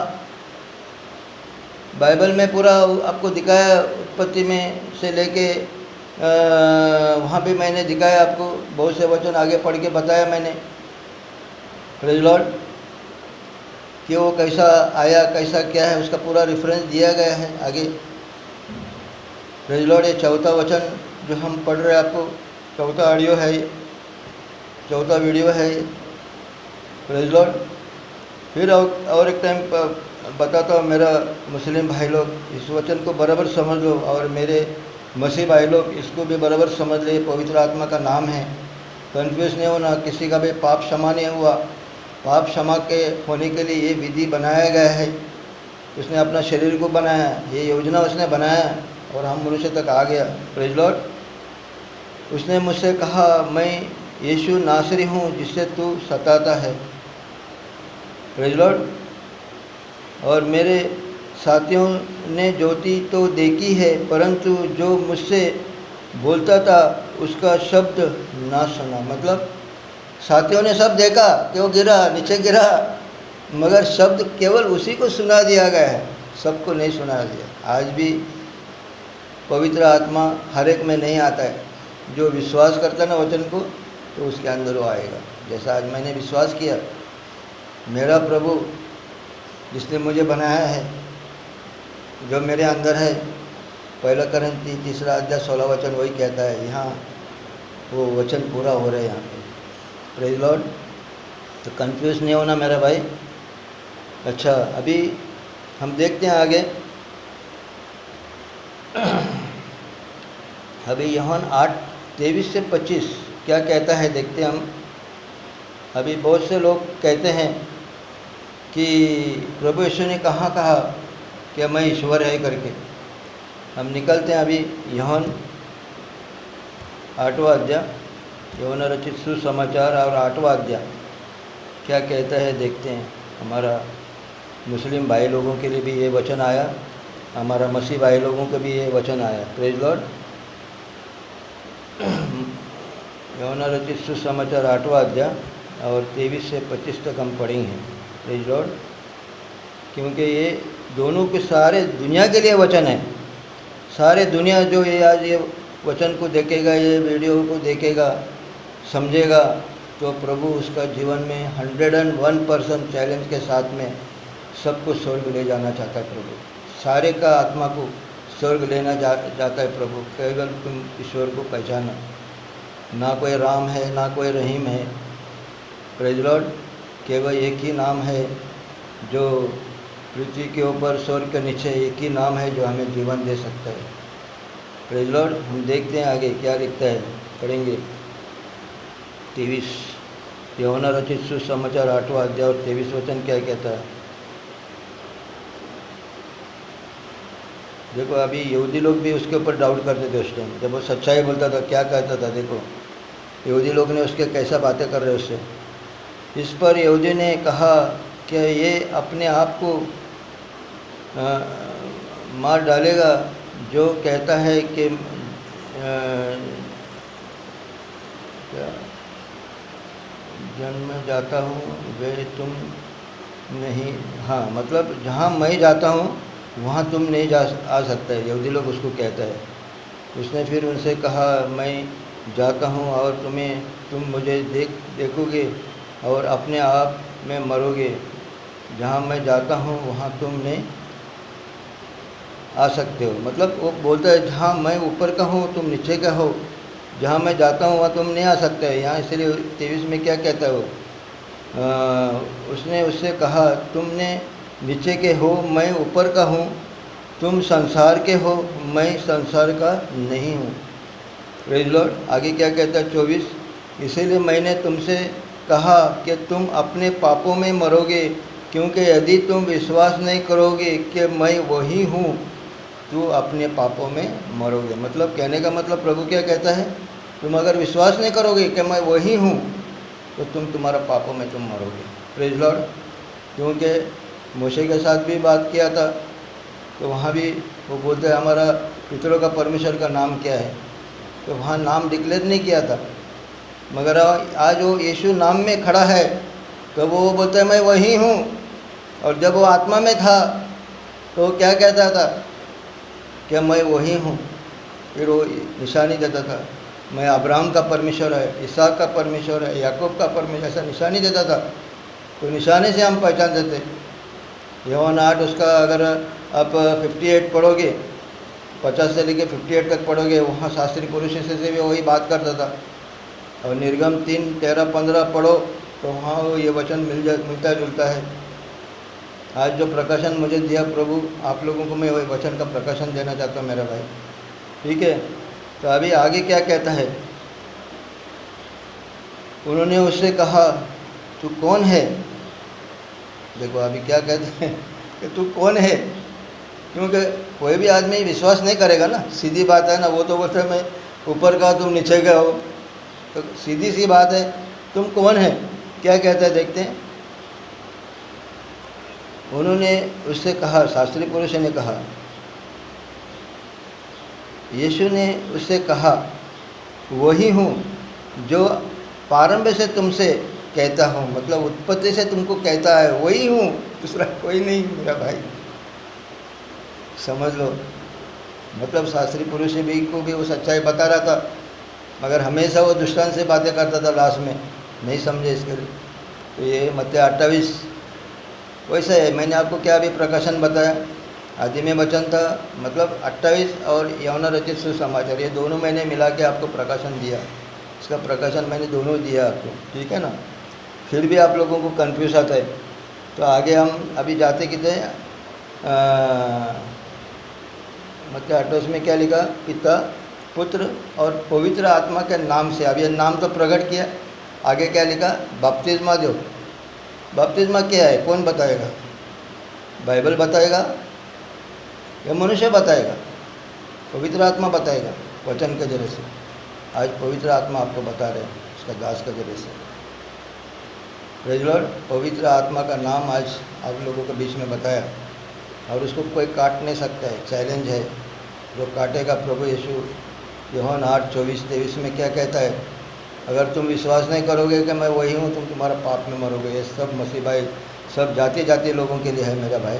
बाइबल में पूरा आपको दिखाया, उत्पत्ति में से लेके वहाँ पे मैंने दिखाया आपको, बहुत से वचन आगे पढ़ के बताया मैंने। Praise Lord. कि वो कैसा आया, कैसा क्या है, उसका पूरा रेफरेंस दिया गया है आगे। Praise Lord. ये 4था वचन जो हम पढ़ रहे हैं, आपको 4था ऑडियो है, 4था वीडियो है ये। Praise Lord. फिर और एक टाइम बताता हूँ मेरा मुस्लिम भाई लोग, इस वचन को बराबर समझ लो, और मेरे मसीह भाई लोग इसको भी बराबर समझ ले। पवित्र आत्मा का नाम है, कन्फ्यूज नहीं होना। किसी का भी पाप क्षमा नहीं हुआ, पाप क्षमा के होने के लिए ये विधि बनाया गया है। उसने अपना शरीर को बनाया, ये योजना उसने बनाया और हम मनुष्य तक आ गया। Praise Lord. उसने मुझसे कहा, मैं यीशु नासरी हूँ जिससे तू सताता है। Praise Lord. और मेरे साथियों ने ज्योति तो देखी है, परंतु जो मुझसे बोलता था उसका शब्द ना सुना। मतलब साथियों ने सब देखा कि वो गिरा, नीचे गिरा, मगर शब्द केवल उसी को सुना दिया गया है, सबको नहीं सुना दिया। आज भी पवित्र आत्मा हर एक में नहीं आता है। जो विश्वास करता है ना वचन को, तो उसके अंदर वो आएगा। जैसा आज मैंने विश्वास किया, मेरा प्रभु जिसने मुझे बनाया है, जो मेरे अंदर है, 1 कोरिन्थी 3 अध्याय 16 वचन वही कहता है। यहाँ वो वचन पूरा हो रहा है यहाँ पे। Praise Lord. तो कंफ्यूज नहीं होना मेरा भाई। अच्छा, अभी हम देखते हैं आगे। अभी यूहन्ना 8:23 से 25 क्या कहता है देखते हैं हम। अभी बहुत से लोग कहते हैं कि प्रभु यीशु ने कहाँ कहा कि मैं ईश्वर है करके। हम निकलते हैं अभी यूहन्ना 8वां अध्याय, यूहन्ना रचित सुसमाचार और 8वां अध्याय क्या कहता है देखते हैं। हमारा मुस्लिम भाई लोगों के लिए भी ये वचन आया, हमारा मसीह भाई लोगों का भी ये वचन आया। Praise Lord. यूहन्ना रचित सुसमाचार 8वां अध्याय और 23 से 25 तक हम पढ़ेंगे। Praise Lord. क्योंकि ये दोनों के सारे दुनिया के लिए वचन है। सारे दुनिया जो ये आज ये वचन को देखेगा, ये वीडियो को देखेगा, समझेगा, तो प्रभु उसका जीवन में 101% चैलेंज के साथ में सबको स्वर्ग ले जाना चाहता है। प्रभु सारे का आत्मा को स्वर्ग लेना जाता है प्रभु। केवल तुम ईश्वर को पहचाना, ना कोई राम है ना कोई रहीम है। Praise Lord. केवल एक ही नाम है जो पृथ्वी के ऊपर, स्वर्ग के नीचे एक ही नाम है जो हमें जीवन दे सकता है। Praise Lord. हम देखते हैं आगे क्या लिखता है, पढ़ेंगे 23 यूहन्ना रचित सुसमाचार 8वां अध्याय और 23 वचन क्या कहता है। देखो, अभी यहूदी लोग भी उसके ऊपर डाउट करते थे उस टाइम, जब वो सच्चाई बोलता था क्या कहता था। देखो यहूदी लोग ने उसके कैसा बातें कर रहे उससे। इस पर यहूदी ने कहा कि ये अपने आप को मार डालेगा जो कहता है कि क्या जन्म जाता हूँ वे तुम नहीं, हाँ मतलब जहाँ मैं जाता हूँ वहाँ तुम नहीं आ सकता है। यहूदी लोग उसको कहता है। उसने फिर उनसे कहा, मैं जाता हूँ और तुम मुझे देखोगे और अपने आप में मरोगे। जहाँ मैं जाता हूँ वहाँ तुम नहीं आ सकते हो। मतलब वो बोलता है जहाँ मैं ऊपर का हूँ तुम नीचे का हो, जहाँ मैं जाता हूँ वहाँ तुम नहीं आ सकते हो। यहाँ इसलिए 23 में क्या कहता है वो, उसने उससे कहा, तुमने नीचे के हो, मैं ऊपर का हूँ। तुम संसार के हो, मैं संसार का नहीं हूँ। Praise Lord. आगे क्या कहता है 24, इसीलिए मैंने तुमसे कहा कि तुम अपने पापों में मरोगे, क्योंकि यदि तुम विश्वास नहीं करोगे कि मैं वही हूँ तो अपने पापों में मरोगे। मतलब कहने का मतलब प्रभु क्या कहता है, तुम अगर विश्वास नहीं करोगे कि मैं वही हूँ तो तुम्हारा पापों में तुम मरोगे। Praise Lord. क्योंकि मूसा के साथ भी बात किया था तो वहाँ भी वो बोलते हैं हमारा पितरों का परमेश्वर का नाम क्या है, तो वहाँ नाम डिक्लेयर नहीं किया था। मगर आज वो यीशु नाम में खड़ा है तो वो बोलता है मैं वही हूँ। और जब वो आत्मा में था तो क्या कहता था कि मैं वही हूँ। फिर वो निशानी देता था, मैं अब्राहम का परमेश्वर है, इसहाक का परमेश्वर है, याकूब का परमेश्वर, ऐसा निशानी देता था। तो निशाने से हम पहचान देते। यूहन्ना 8 उसका अगर आप 58 पढ़ोगे, 50 से लेकर 58 तक पढ़ोगे, वहाँ शास्त्री पुरुष से भी वही बात करता था। और निर्गम 3:13-15 पढ़ो तो वहाँ ये वचन मिलता जुलता है। आज जो प्रकाशन मुझे दिया प्रभु, आप लोगों को मैं वही वचन का प्रकाशन देना चाहता हूँ मेरा भाई। ठीक है, तो अभी आगे क्या कहता है। उन्होंने उससे कहा, तू कौन है? देखो अभी क्या कहते हैं कि तू कौन है, क्योंकि कोई भी आदमी विश्वास नहीं करेगा ना, सीधी बात है ना। वो तो बोलते हैं मैं ऊपर का, तुम नीचे का हो, तो सीधी सी बात है, तुम कौन है? क्या कहता है देखते हैं। उन्होंने उससे कहा, शास्त्री पुरुष ने कहा, यीशु ने उससे कहा, वही हूँ जो प्रारंभ से तुमसे कहता हूँ, मतलब उत्पत्ति से तुमको कहता है, वही हूँ, दूसरा कोई नहीं मेरा भाई, समझ लो। मतलब शास्त्री पुरुष भी को भी वो सच्चाई बता रहा था, मगर हमेशा वो दुष्टांत से बातें करता था, लास्ट में नहीं समझे इसके लिए। तो ये मत्ती 28 वैसा है। मैंने आपको क्या अभी प्रकाशन बताया, आदि में वचन था, मतलब 28 और यौन रचित सुसमाचार, ये दोनों मैंने मिला के आपको प्रकाशन दिया। इसका प्रकाशन मैंने दोनों दिया आपको, ठीक है ना। फिर भी आप लोगों को कन्फ्यूज आता है, तो आगे हम अभी जाते कितने मत्ती 28 में क्या लिखा, पिता पुत्र और पवित्र आत्मा के नाम से। अब ये नाम तो प्रकट किया, आगे क्या लिखा, बपतिस्मा दो। बपतिस्मा क्या है, कौन बताएगा? बाइबल बताएगा या मनुष्य बताएगा? पवित्र आत्मा बताएगा वचन के जरिए से। आज पवित्र आत्मा आपको बता रहे हैं इसका दास के जरिए से। Praise Lord. पवित्र आत्मा का नाम आज आप लोगों के बीच में बताया, और उसको कोई काट नहीं सकता है, चैलेंज है। जो काटेगा प्रभु यीशु, यूहन्ना 8:24-23 में क्या कहता है, अगर तुम विश्वास नहीं करोगे कि मैं वही हूँ, तुम तुम्हारा पाप में मरोगे। ये सब मसीह भाई, सब जाति जाति लोगों के लिए है मेरा भाई,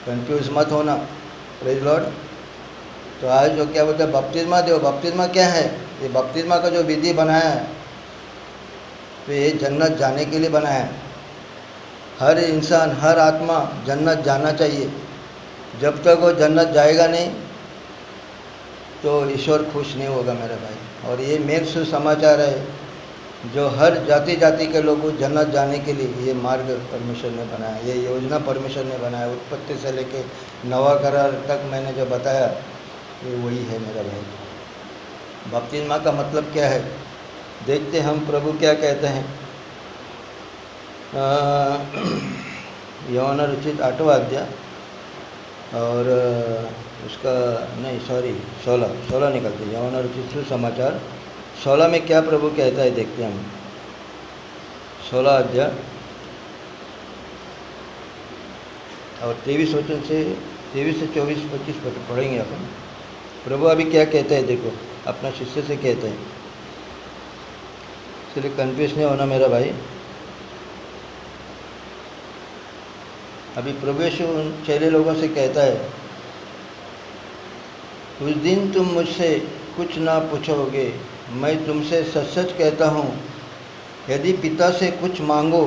कंफ्यूज मत होना। Praise Lord. तो आज जो क्या बोलते हैं, बपतिस्मा दो। बपतिस्मा क्या है? ये बपतिस्मा का जो विधि बनाया है, तो ये जन्नत जाने के लिए बनाया है। हर इंसान, हर आत्मा जन्नत जाना चाहिए। जब तक वो जन्नत जाएगा नहीं तो ईश्वर खुश नहीं होगा मेरे भाई। और ये मेन सुसमाचार है, जो हर जाति जाति के लोगों जन्नत जाने के लिए ये मार्ग परमेश्वर ने बनाया, ये योजना परमेश्वर ने बनाया। उत्पत्ति से लेके नवा करार तक मैंने जो बताया, ये वही है मेरा भाई। बपतिस्मा का मतलब क्या है, देखते हम प्रभु क्या कहते हैं। यूहन्ना रचित 8वां अध्याय और उसका नहीं, सॉरी 16 निकलते हैं। यूहन्ना रचित सुसमाचार 16 में क्या प्रभु कहता है देखते हैं हम। 16 अध्याय और 23 वचन से 24 पढ़ेंगे अपन। प्रभु अभी क्या कहता है देखो, अपना शिष्य से कहते हैं, इसलिए कन्फ्यूज नहीं होना मेरा भाई। अभी प्रभु यीशु उन चेले लोगों से कहता है, उस दिन तुम मुझसे कुछ ना पूछोगे, मैं तुमसे सच सच कहता हूँ, यदि पिता से कुछ मांगो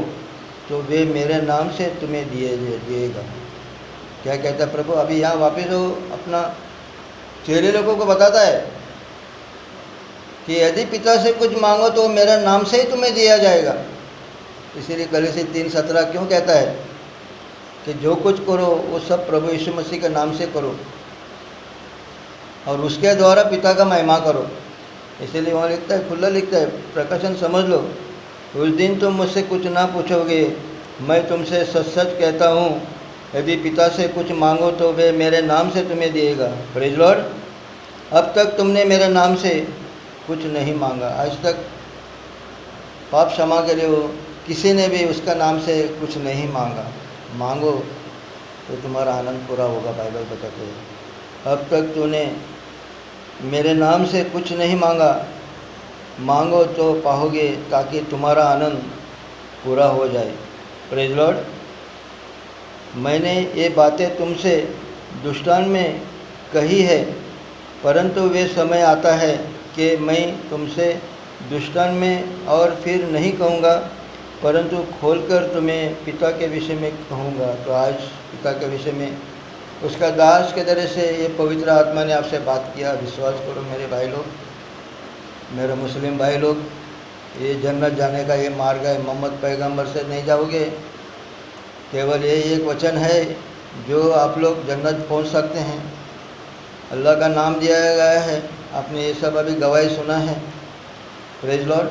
तो वे मेरे नाम से तुम्हें दिएगा। क्या कहता है प्रभु? अभी यहाँ वापस वो अपना चेले लोगों को बताता है कि यदि पिता से कुछ मांगो तो मेरा नाम से ही तुम्हें दिया जाएगा। इसीलिए कलीसिया 3:17 क्यों कहता है कि जो कुछ करो वो सब प्रभु यीशु मसीह के नाम से करो और उसके द्वारा पिता का महिमा करो। इसीलिए वहाँ लिखता है, खुला लिखता है, प्रकाशन समझ लो, उस दिन तुम मुझसे कुछ ना पूछोगे, मैं तुमसे सच सच कहता हूँ, यदि पिता से कुछ मांगो तो वे मेरे नाम से तुम्हें दिएगा। Praise Lord. अब तक तुमने मेरे नाम से कुछ नहीं मांगा, आज तक पाप क्षमा के लिए किसी ने भी उसका नाम से कुछ नहीं मांगा। मांगो तो तुम्हारा आनंद पूरा होगा, बाइबल बताते हैं। अब तक तूने मेरे नाम से कुछ नहीं मांगा, मांगो तो पाओगे, ताकि तुम्हारा आनंद पूरा हो जाए। Praise Lord. मैंने ये बातें तुमसे दुष्टांत में कही है, परंतु वे समय आता है कि मैं तुमसे दुष्टांत में और फिर नहीं कहूँगा, परंतु खोलकर तुम्हें पिता के विषय में कहूँगा। तो आज पिता के विषय में उसका दास के तरह से ये पवित्र आत्मा ने आपसे बात किया। विश्वास करो मेरे भाई लोग, मेरे मुस्लिम भाई लोग, ये जन्नत जाने का ये मार्ग है। मोहम्मद पैगंबर से नहीं जाओगे केवल यही एक वचन है जो आप लोग जन्नत पहुंच सकते हैं। अल्लाह का नाम दिया गया है, आपने ये सब अभी गवाही सुना है। Praise Lord.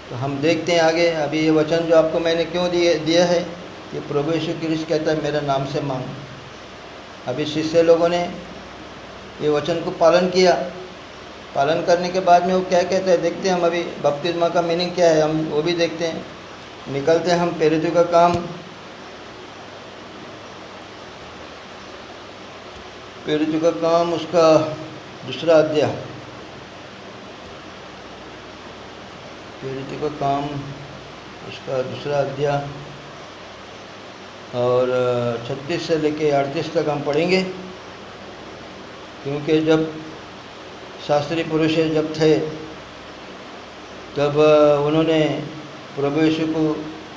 तो हम देखते हैं आगे। अभी ये वचन जो आपको मैंने क्यों दिया है कि प्रभु यीशु क्रिस्त कहता है मेरे नाम से मांग। अभी शिष्य लोगों ने ये वचन को पालन किया। पालन करने के बाद में वो क्या कहते हैं देखते हैं हम। अभी बपतिस्मा का मीनिंग क्या है हम वो भी देखते हैं। निकलते हैं हम प्रेरितों का काम, प्रेरितों का काम उसका दूसरा अध्याय, प्रेरितों का काम उसका दूसरा अध्याय और 36 से लेके 38 तक हम पढ़ेंगे। क्योंकि जब शास्त्री पुरुष जब थे तब उन्होंने प्रभु यीशु को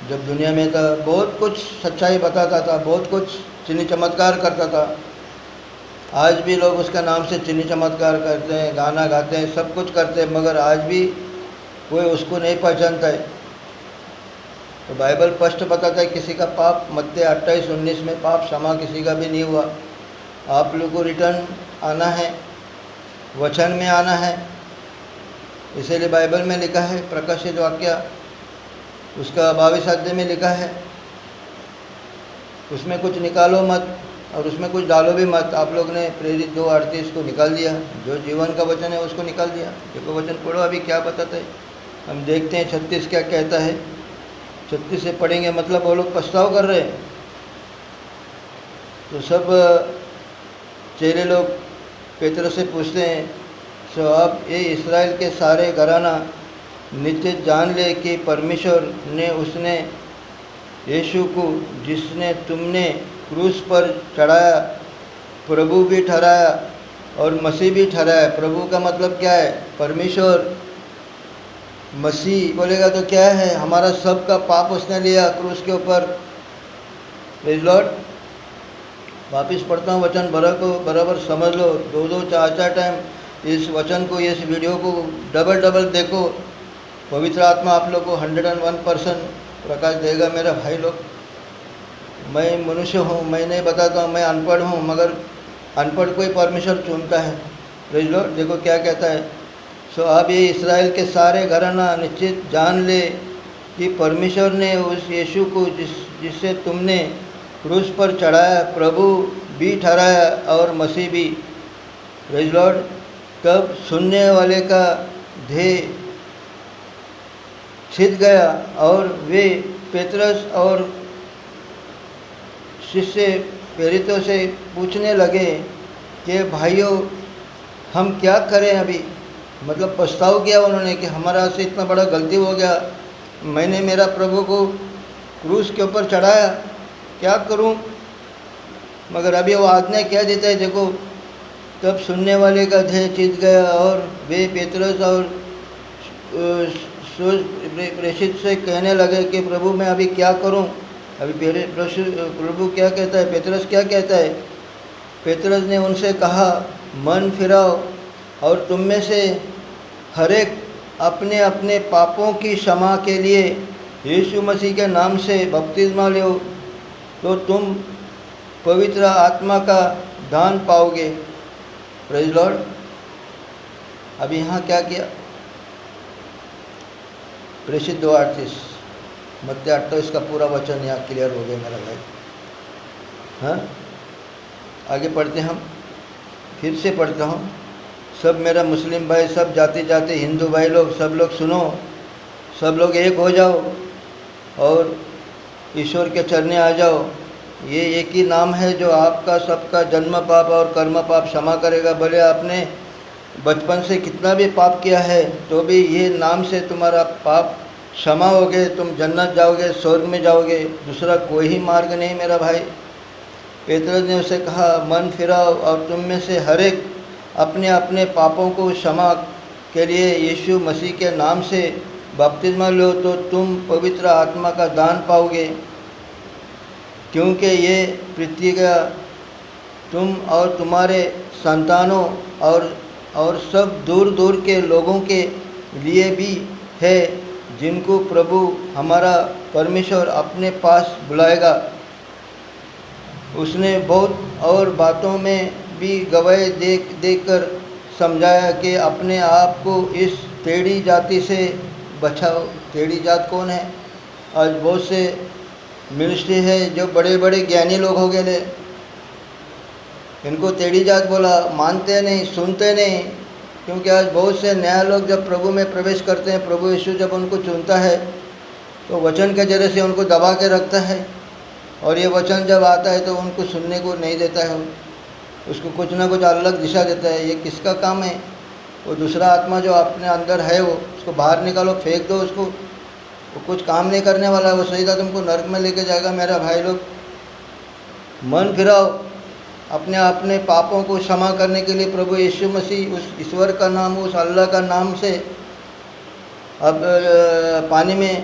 जब दुनिया में था बहुत कुछ सच्चाई बताता था, बहुत कुछ चिन्ह चमत्कार करता था। आज भी लोग उसका नाम से चिन्ह चमत्कार करते हैं, गाना गाते हैं, सब कुछ करते हैं, मगर आज भी कोई उसको नहीं पहचानता है। तो बाइबल स्पष्ट बताता है किसी का पाप, मत्ती 28:19 में पाप क्षमा किसी का भी नहीं हुआ। आप लोग को रिटर्न आना है, वचन में आना है। इसीलिए बाइबल में लिखा है, प्रकाशित वाक्य उसका 22 अध्याय में लिखा है, उसमें कुछ निकालो मत और उसमें कुछ डालो भी मत। आप लोग ने प्रेरित 2:38 को निकाल दिया, जो जीवन का वचन है उसको निकाल दिया। देखो वचन पढ़ो अभी क्या बताता है, हम देखते हैं 36 क्या कहता है। 36 से पढ़ेंगे, मतलब वो लोग पछताव कर रहे हैं। तो सब चेले लोग पेतरस से पूछते हैं, सो अब ये इस्राएल के सारे घराना निश्चित जान ले कि परमेश्वर ने उसने यीशु को जिसने तुमने क्रूस पर चढ़ाया प्रभु भी ठहराया और मसीह भी ठहराया। प्रभु का मतलब क्या है? परमेश्वर। मसीह बोलेगा तो क्या है? हमारा सब का पाप उसने लिया क्रूस के ऊपर। Praise Lord. वापिस पढ़ता हूँ वचन बराबर समझ लो। 2-2 4-4 टाइम इस वचन को, इस वीडियो को डबल देखो। पवित्र आत्मा आप लोग को 101% प्रकाश देगा मेरा भाई लोग। मैं मनुष्य हूँ, मैं नहीं बताता हूँ, मैं अनपढ़ हूँ, मगर अनपढ़ को ही परमेश्वर चुनता है। Praise Lord. देखो क्या कहता है, सो अब ये इस्राएल के सारे घराना निश्चित जान ले कि परमेश्वर ने उस यीशु को जिससे तुमने क्रूस पर चढ़ाया प्रभु भी ठहराया और मसीह भी। Praise Lord. तब सुनने वाले का ध्येय छिद गया और वे पेतरस और शिष्य प्रेरितों से पूछने लगे कि भाइयों हम क्या करें अभी। मतलब पछताव किया उन्होंने कि हमारा से इतना बड़ा गलती हो गया, मैंने मेरा प्रभु को क्रूस के ऊपर चढ़ाया, क्या करूं। मगर अभी वो आज्ञा क्या देता है देखो। तब सुनने वाले का ध्येय चित गया और वे पेतरस और प्रेषित से कहने लगे कि प्रभु मैं अभी क्या करूं। अभी प्रभु क्या कहता है, पेतरस क्या कहता है। पेतरस ने उनसे कहा मन फिराओ और तुम में से हर एक अपने अपने पापों की क्षमा के लिए यीशु मसीह के नाम से बपतिस्मा लो तो तुम पवित्र आत्मा का दान पाओगे। Praise Lord. अभी यहाँ क्या किया, प्रेषित 2:38 मत्ती 28 का पूरा वचन यहाँ क्लियर हो गया मेरा भाई। हाँ आगे पढ़ते हम, फिर से पढ़ता हूँ। सब मेरा मुस्लिम भाई, सब जाति हिंदू भाई लोग, सब लोग सुनो, सब लोग एक हो जाओ और ईश्वर के चरणे आ जाओ। ये एक ही नाम है जो आपका सबका जन्म पाप और कर्म पाप क्षमा करेगा। भले आपने बचपन से कितना भी पाप किया है तो भी ये नाम से तुम्हारा पाप क्षमा होगे, तुम जन्नत जाओगे, स्वर्ग में जाओगे। दूसरा कोई ही मार्ग नहीं मेरा भाई। पेतरस ने उसे कहा मन फिराओ और तुम में से हर एक अपने अपने पापों को क्षमा के लिए यीशु मसीह के नाम से बपतिस्मा लो तो तुम पवित्र आत्मा का दान पाओगे। क्योंकि ये प्रतिज्ञा तुम और तुम्हारे संतानों और सब दूर दूर के लोगों के लिए भी है जिनको प्रभु हमारा परमेश्वर अपने पास बुलाएगा। उसने बहुत और बातों में भी गवाही देख कर समझाया कि अपने आप को इस टेढ़ी जाति से बचाओ। टेढ़ी जात कौन है? आज बहुत से मिनिस्ट्री है जो बड़े बड़े ज्ञानी लोग हो गए, इनको टेढ़ी जात बोला, मानते नहीं, सुनते नहीं। क्योंकि आज बहुत से नया लोग जब प्रभु में प्रवेश करते हैं, प्रभु यीशु जब उनको चुनता है तो वचन के जरिए से उनको दबा के रखता है, और ये वचन जब आता है तो उनको सुनने को नहीं देता है, उसको कुछ ना कुछ अलग दिशा देता है। ये किसका काम है? वो दूसरा आत्मा जो अपने अंदर है वो उसको बाहर निकालो, फेंक दो उसको, वो कुछ काम नहीं करने वाला है, वो सीधा तुमको नरक में लेके जाएगा। मेरा भाई लोग, मन फिराओ, अपने पापों को क्षमा करने के लिए प्रभु यीशु मसीह, उस ईश्वर का नाम, उस अल्लाह का नाम से अब पानी में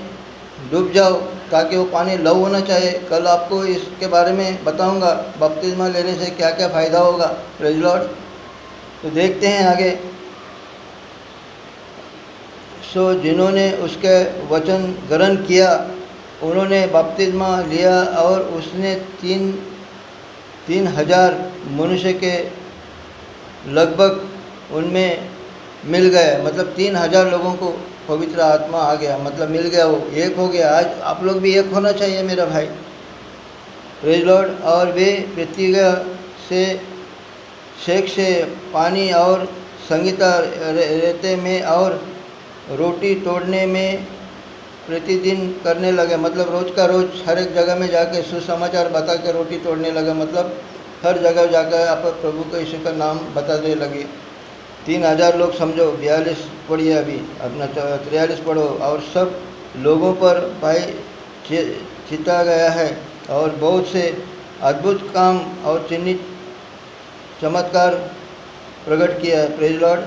डूब जाओ, ताकि वो पानी लव होना चाहिए। कल आपको इसके बारे में बताऊंगा, बपतिस्मा लेने से क्या क्या फ़ायदा होगा। Praise Lord. तो देखते हैं आगे। सो जिन्होंने उसके वचन ग्रहण किया उन्होंने बपतिस्मा लिया, और उसने 3,000 मनुष्य के लगभग उनमें मिल गए। मतलब 3,000 लोगों को पवित्र आत्मा आ गया, मतलब मिल गया, वो एक हो गया। आज आप लोग भी एक होना चाहिए मेरा भाई। Praise Lord. और वे पृथ्वी से शेख से पानी और संगीता रेते में और रोटी तोड़ने में प्रतिदिन करने लगे। मतलब रोज़ का रोज़ हर एक जगह में जाके सुसमाचार बता के रोटी तोड़ने लगे। मतलब हर जगह जाकर आप प्रभु को यीशु का नाम बताने लगे। 3,000 लोग समझो। 42 पढ़िए अभी, अपना 43 पढ़ो। और सब लोगों पर भाई चिता गया है, और बहुत से अद्भुत काम और चिन्हित चमत्कार प्रकट किया है। Praise Lord.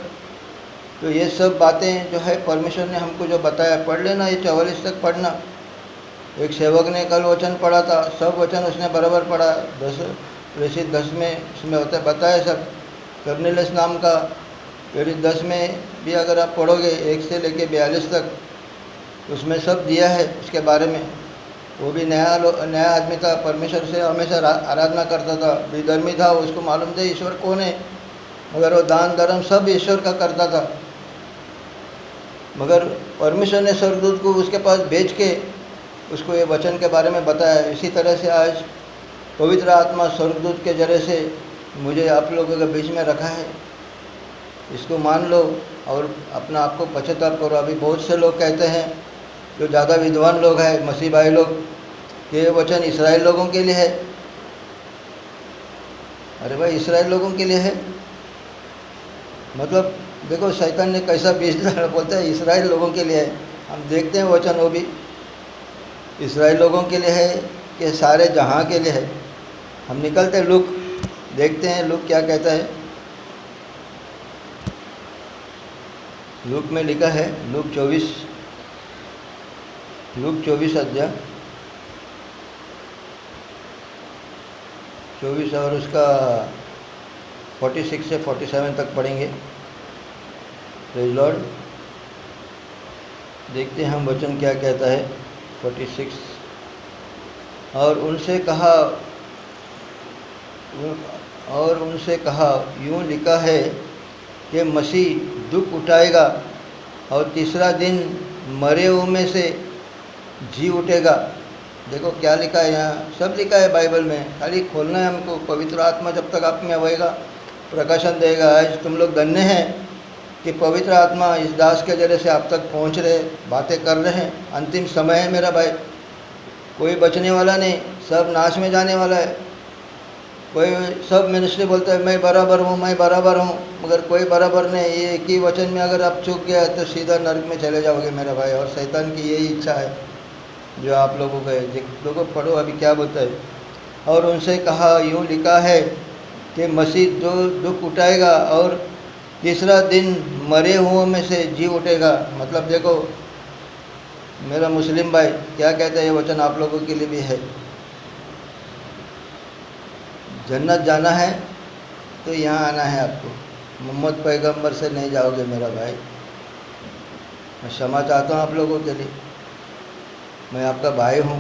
तो ये सब बातें जो है परमेश्वर ने हमको जो बताया, पढ़ लेना, ये 44 तक पढ़ना। एक सेवक ने कल वचन पढ़ा था, सब वचन उसने बराबर पढ़ा। 10 प्रेषित 10 में उसमें होता है बताया सब। कर्नेलियस नाम का प्रेरित 10 में भी अगर आप पढ़ोगे 1 से लेके 42 तक, उसमें सब दिया है उसके बारे में। वो भी नया आदमी था, परमेश्वर से हमेशा आराधना करता था, विधर्मी था, उसको मालूम था ईश्वर कौन है, मगर वो दान धर्म सब ईश्वर का करता था। मगर परमेश्वर ने स्वर्गदूत को उसके पास भेज के उसको ये वचन के बारे में बताया। इसी तरह से आज पवित्र आत्मा स्वर्गदूत के जरिए से मुझे आप लोगों के बीच में रखा है। इसको मान लो और अपना आप को पश्चाताप करो। अभी बहुत से लोग कहते हैं, जो ज़्यादा विद्वान लोग हैं, मसीह भाई लोग, कि ये वचन इसराइल लोगों के लिए है। अरे भाई, इसराइल लोगों के लिए है मतलब देखो शैतान ने कैसा बीज डाला, बोलता है इसराइल लोगों के लिए है। हम देखते हैं वचन, वो भी इसराइल लोगों के लिए है कि सारे जहां के लिए है। हम निकलते हैं लूक, देखते हैं लूक क्या कहता है। लूक में लिखा है, लूक 24 अध्याय 24 और उसका 46 से 47 तक पढ़ेंगे। Praise Lord. देखते हैं हम वचन क्या कहता है। 46। और उनसे कहा यूँ लिखा है कि मसीह दुख उठाएगा और तीसरा दिन मरे हुए में से जी उठेगा। देखो क्या लिखा है यहाँ, सब लिखा है बाइबल में, खाली खोलना है हमको। पवित्र आत्मा जब तक आप में होएगा प्रकाशन देगा। आज तुम लोग धन्य हैं कि पवित्र आत्मा इस दास के जरिए से आप तक पहुँच रहे, बातें कर रहे हैं। अंतिम समय है मेरा भाई, कोई बचने वाला नहीं, सब नाश में जाने वाला है। कोई सब मिनिस्ट्री बोलता है मैं बराबर हूँ, मैं बराबर हूँ, मगर कोई बराबर नहीं। ये एक ही वचन में अगर आप चूक गया तो सीधा नरक में चले जाओगे मेरा भाई। और शैतान की यही इच्छा है जो आप लोगों का है। देखो पढ़ो अभी क्या बोलता है। और उनसे कहा यूँ लिखा है कि मसीह दुख उठाएगा और तीसरा दिन मरे हुओं में से जी उठेगा। मतलब देखो मेरा मुस्लिम भाई क्या कहता है, ये वचन आप लोगों के लिए भी है। जन्नत जाना है तो यहाँ आना है आपको, मोहम्मद पैगंबर से नहीं जाओगे मेरा भाई। मैं क्षमा चाहता हूँ आप लोगों के लिए, मैं आपका भाई हूँ,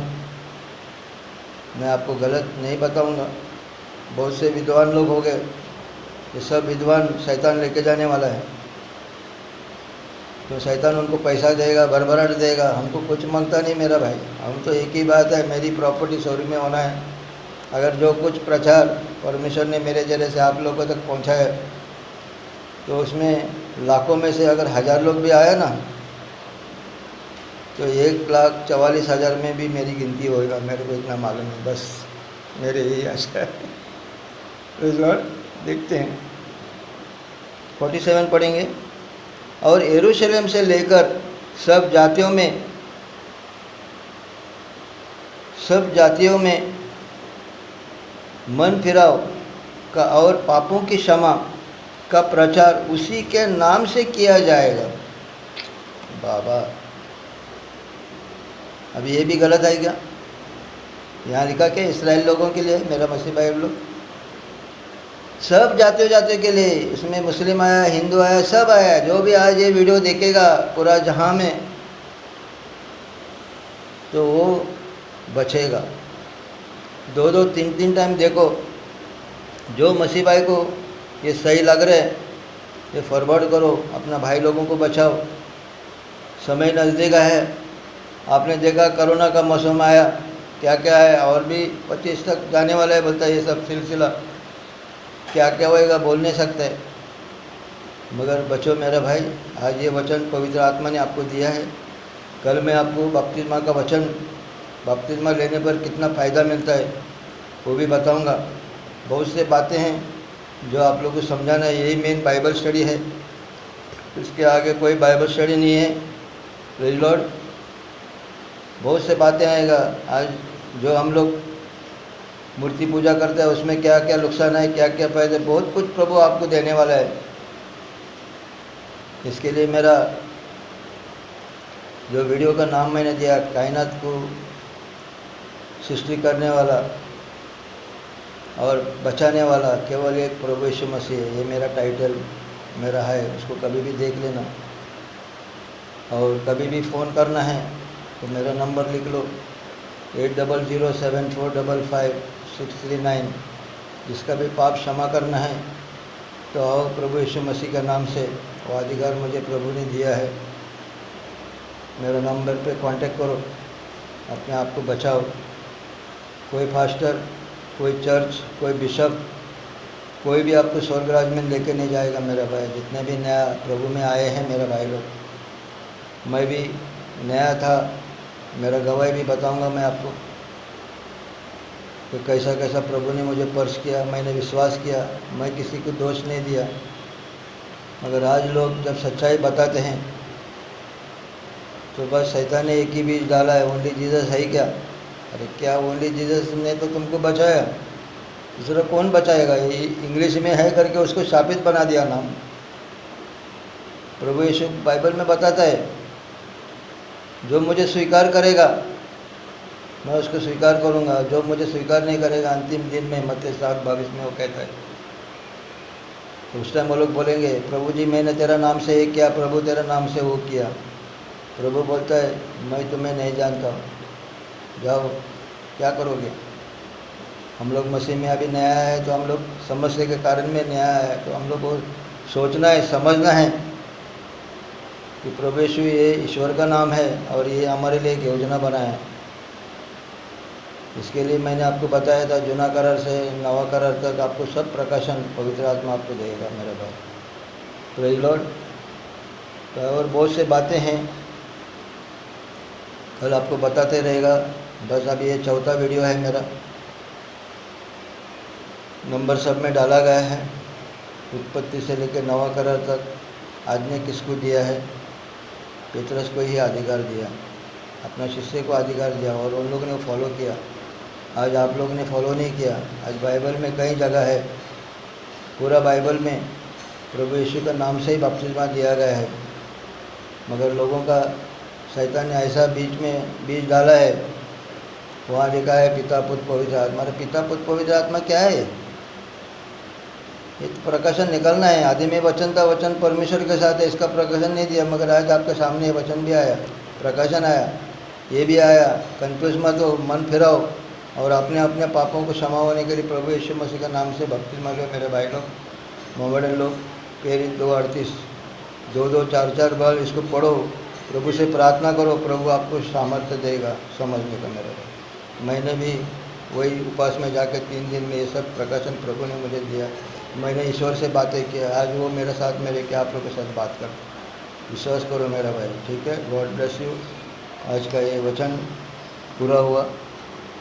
मैं आपको गलत नहीं बताऊँगा। बहुत से विद्वान लोग हो गए, ये सब विद्वान शैतान लेके जाने वाला है। तो शैतान उनको पैसा देगा, भरभराट देगा। हमको कुछ मांगता नहीं मेरा भाई, हम तो एक ही बात है, मेरी प्रॉपर्टी शोरूम में होना है। अगर जो कुछ प्रचार परमेश्वर ने मेरे जरिए से आप लोगों तक पहुंचाया, तो उसमें लाखों में से अगर 1000 लोग भी आए ना, तो 1,44,000 में भी मेरी गिनती होएगा। मेरे को इतना मालूम है, बस मेरे यही आशा है। तो देखते हैं 47 पढ़ेंगे। और यरूशलेम से लेकर सब जातियों में मन फिराव का और पापों की क्षमा का प्रचार उसी के नाम से किया जाएगा। बाबा, अब ये भी गलत है क्या? यहाँ लिखा कि इस्राएल लोगों के लिए, मेरा मसीह भाई लोग, सब जातियों के लिए। इसमें मुस्लिम आया, हिंदू आया, सब आया। जो भी आज ये वीडियो देखेगा पूरा जहां में, तो वो बचेगा। 2-2, 3-3 टाइम देखो। जो मसीह भाई को ये सही लग रहा है, ये फॉरवर्ड करो, अपना भाई लोगों को बचाओ। समय नज़दीक है। आपने देखा कोरोना का मौसम आया, क्या क्या है, और भी 25 तक जाने वाला है बोलता है। ये सब सिलसिला क्या क्या होएगा बोल नहीं सकते, मगर बचो मेरा भाई। आज ये वचन पवित्र आत्मा ने आपको दिया है। कल मैं आपको बपतिस्मा का वचन, बपतिस्मा लेने पर कितना फ़ायदा मिलता है वो भी बताऊंगा। बहुत से बातें हैं जो आप लोगों को समझाना है। यही मेन बाइबल स्टडी है, इसके आगे कोई बाइबल स्टडी नहीं है। Praise Lord. बहुत से बातें आएगा। आज जो हम लोग मूर्ति पूजा करते हैं, उसमें क्या क्या नुकसान है, क्या क्या फायदे, बहुत कुछ प्रभु आपको देने वाला है। इसके लिए मेरा जो वीडियो का नाम मैंने दिया, कायनात को सृष्टि करने वाला और बचाने वाला केवल एक प्रभु यीशु मसीह है। ये मेरा टाइटल मेरा है, उसको कभी भी देख लेना। और कभी भी फ़ोन करना है तो मेरा नंबर लिख लो, 8007455639। जिसका भी पाप क्षमा करना है तो आओ प्रभु यीशु मसीह के नाम से। वो अधिकार मुझे प्रभु ने दिया है। मेरा नंबर पे कांटेक्ट करो, अपने आप को बचाओ। कोई फास्टर, कोई चर्च, कोई बिशप, कोई भी आपको स्वर्गराज में लेके नहीं जाएगा मेरा भाई। जितने भी नया प्रभु में आए हैं मेरा भाई लोग, मैं भी नया था, मेरा गवाही भी बताऊंगा मैं आपको कि कैसा कैसा प्रभु ने मुझे पर्स किया। मैंने विश्वास किया, मैं किसी को दोष नहीं दिया। मगर आज लोग जब सच्चाई बताते हैं तो बस शैतान ने एक ही बीज डाला है, ओनली जीसस है क्या? अरे क्या ओनली जीसस ने तो तुमको बचाया, दूसरा कौन बचाएगा? ये इंग्लिश में है करके उसको शापित बना दिया नाम। प्रभु यीशु बाइबल में बताता है, जो मुझे स्वीकार करेगा मैं उसको स्वीकार करूंगा, जो मुझे स्वीकार नहीं करेगा अंतिम दिन में, मत्ती 7:22 में वो कहता है। तो उस टाइम वो लोग बोलेंगे, प्रभु जी मैंने तेरा नाम से ये किया, प्रभु तेरा नाम से वो किया। प्रभु बोलता है, मैं तुम्हें नहीं जानता हूँ, जाओ क्या करोगे? हम लोग मसीह में अभी नया है, तो हम लोग समस्या के कारण में नया है, तो हम लोग को सोचना है, समझना है कि प्रभु यीशु ये ईश्वर का नाम है और ये हमारे लिए एक योजना बना है। इसके लिए मैंने आपको बताया था, जुना करार से नवा करार तक आपको सब प्रकाशन पवित्र आत्मा आपको देगा मेरे भाई। Praise Lord. तो और बहुत से बातें हैं, कल आपको बताते रहेगा। बस अभी ये चौथा वीडियो है मेरा, नंबर सब में डाला गया है, उत्पत्ति से लेकर नवा करार तक। आज ने किसको दिया है? पेतरस को ही अधिकार दिया, अपना शिष्य को अधिकार दिया, और उन लोगों ने फॉलो किया। आज आप लोगों ने फॉलो नहीं किया। आज बाइबल में कई जगह है, पूरा बाइबल में प्रभु यीशु का नाम से ही बपतिस्मा दिया गया है, मगर लोगों का शैतान ने ऐसा बीज डाला है। वहाँ लिखा है पिता पुत्र पवित्र आत्मा। अरे पिता पुत्र पवित्र आत्मा क्या है? ये तो प्रकाशन निकलना है। आदि में वचन था, वचन परमेश्वर के साथ है, इसका प्रकाशन नहीं दिया। मगर आज आपके सामने ये वचन भी आया, प्रकाशन आया, ये भी आया। कंफ्यूज मत हो, मन फिराओ, और अपने अपने पापों को क्षमा होने के लिए प्रभु यीशु मसीह का नाम से भक्ति मांगे मेरे भाई लोग, मोबाइल लोग। प्रेरित 2:38 2-2 4-4 बार इसको पढ़ो, प्रभु से प्रार्थना करो, प्रभु आपको सामर्थ्य देगा समझने का। मेरे भाई मैंने भी वही उपास में जाकर 3 दिन में ये सब प्रकाशन प्रभु ने मुझे दिया। मैंने ईश्वर से बातें किया, आज वो मेरे साथ मेरे के आप लोग के साथ बात कर, विश्वास करो मेरा भाई, ठीक है। God bless you. आज का ये वचन पूरा हुआ,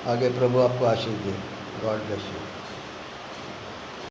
आगे प्रभु आपको आशीष दे। God bless you.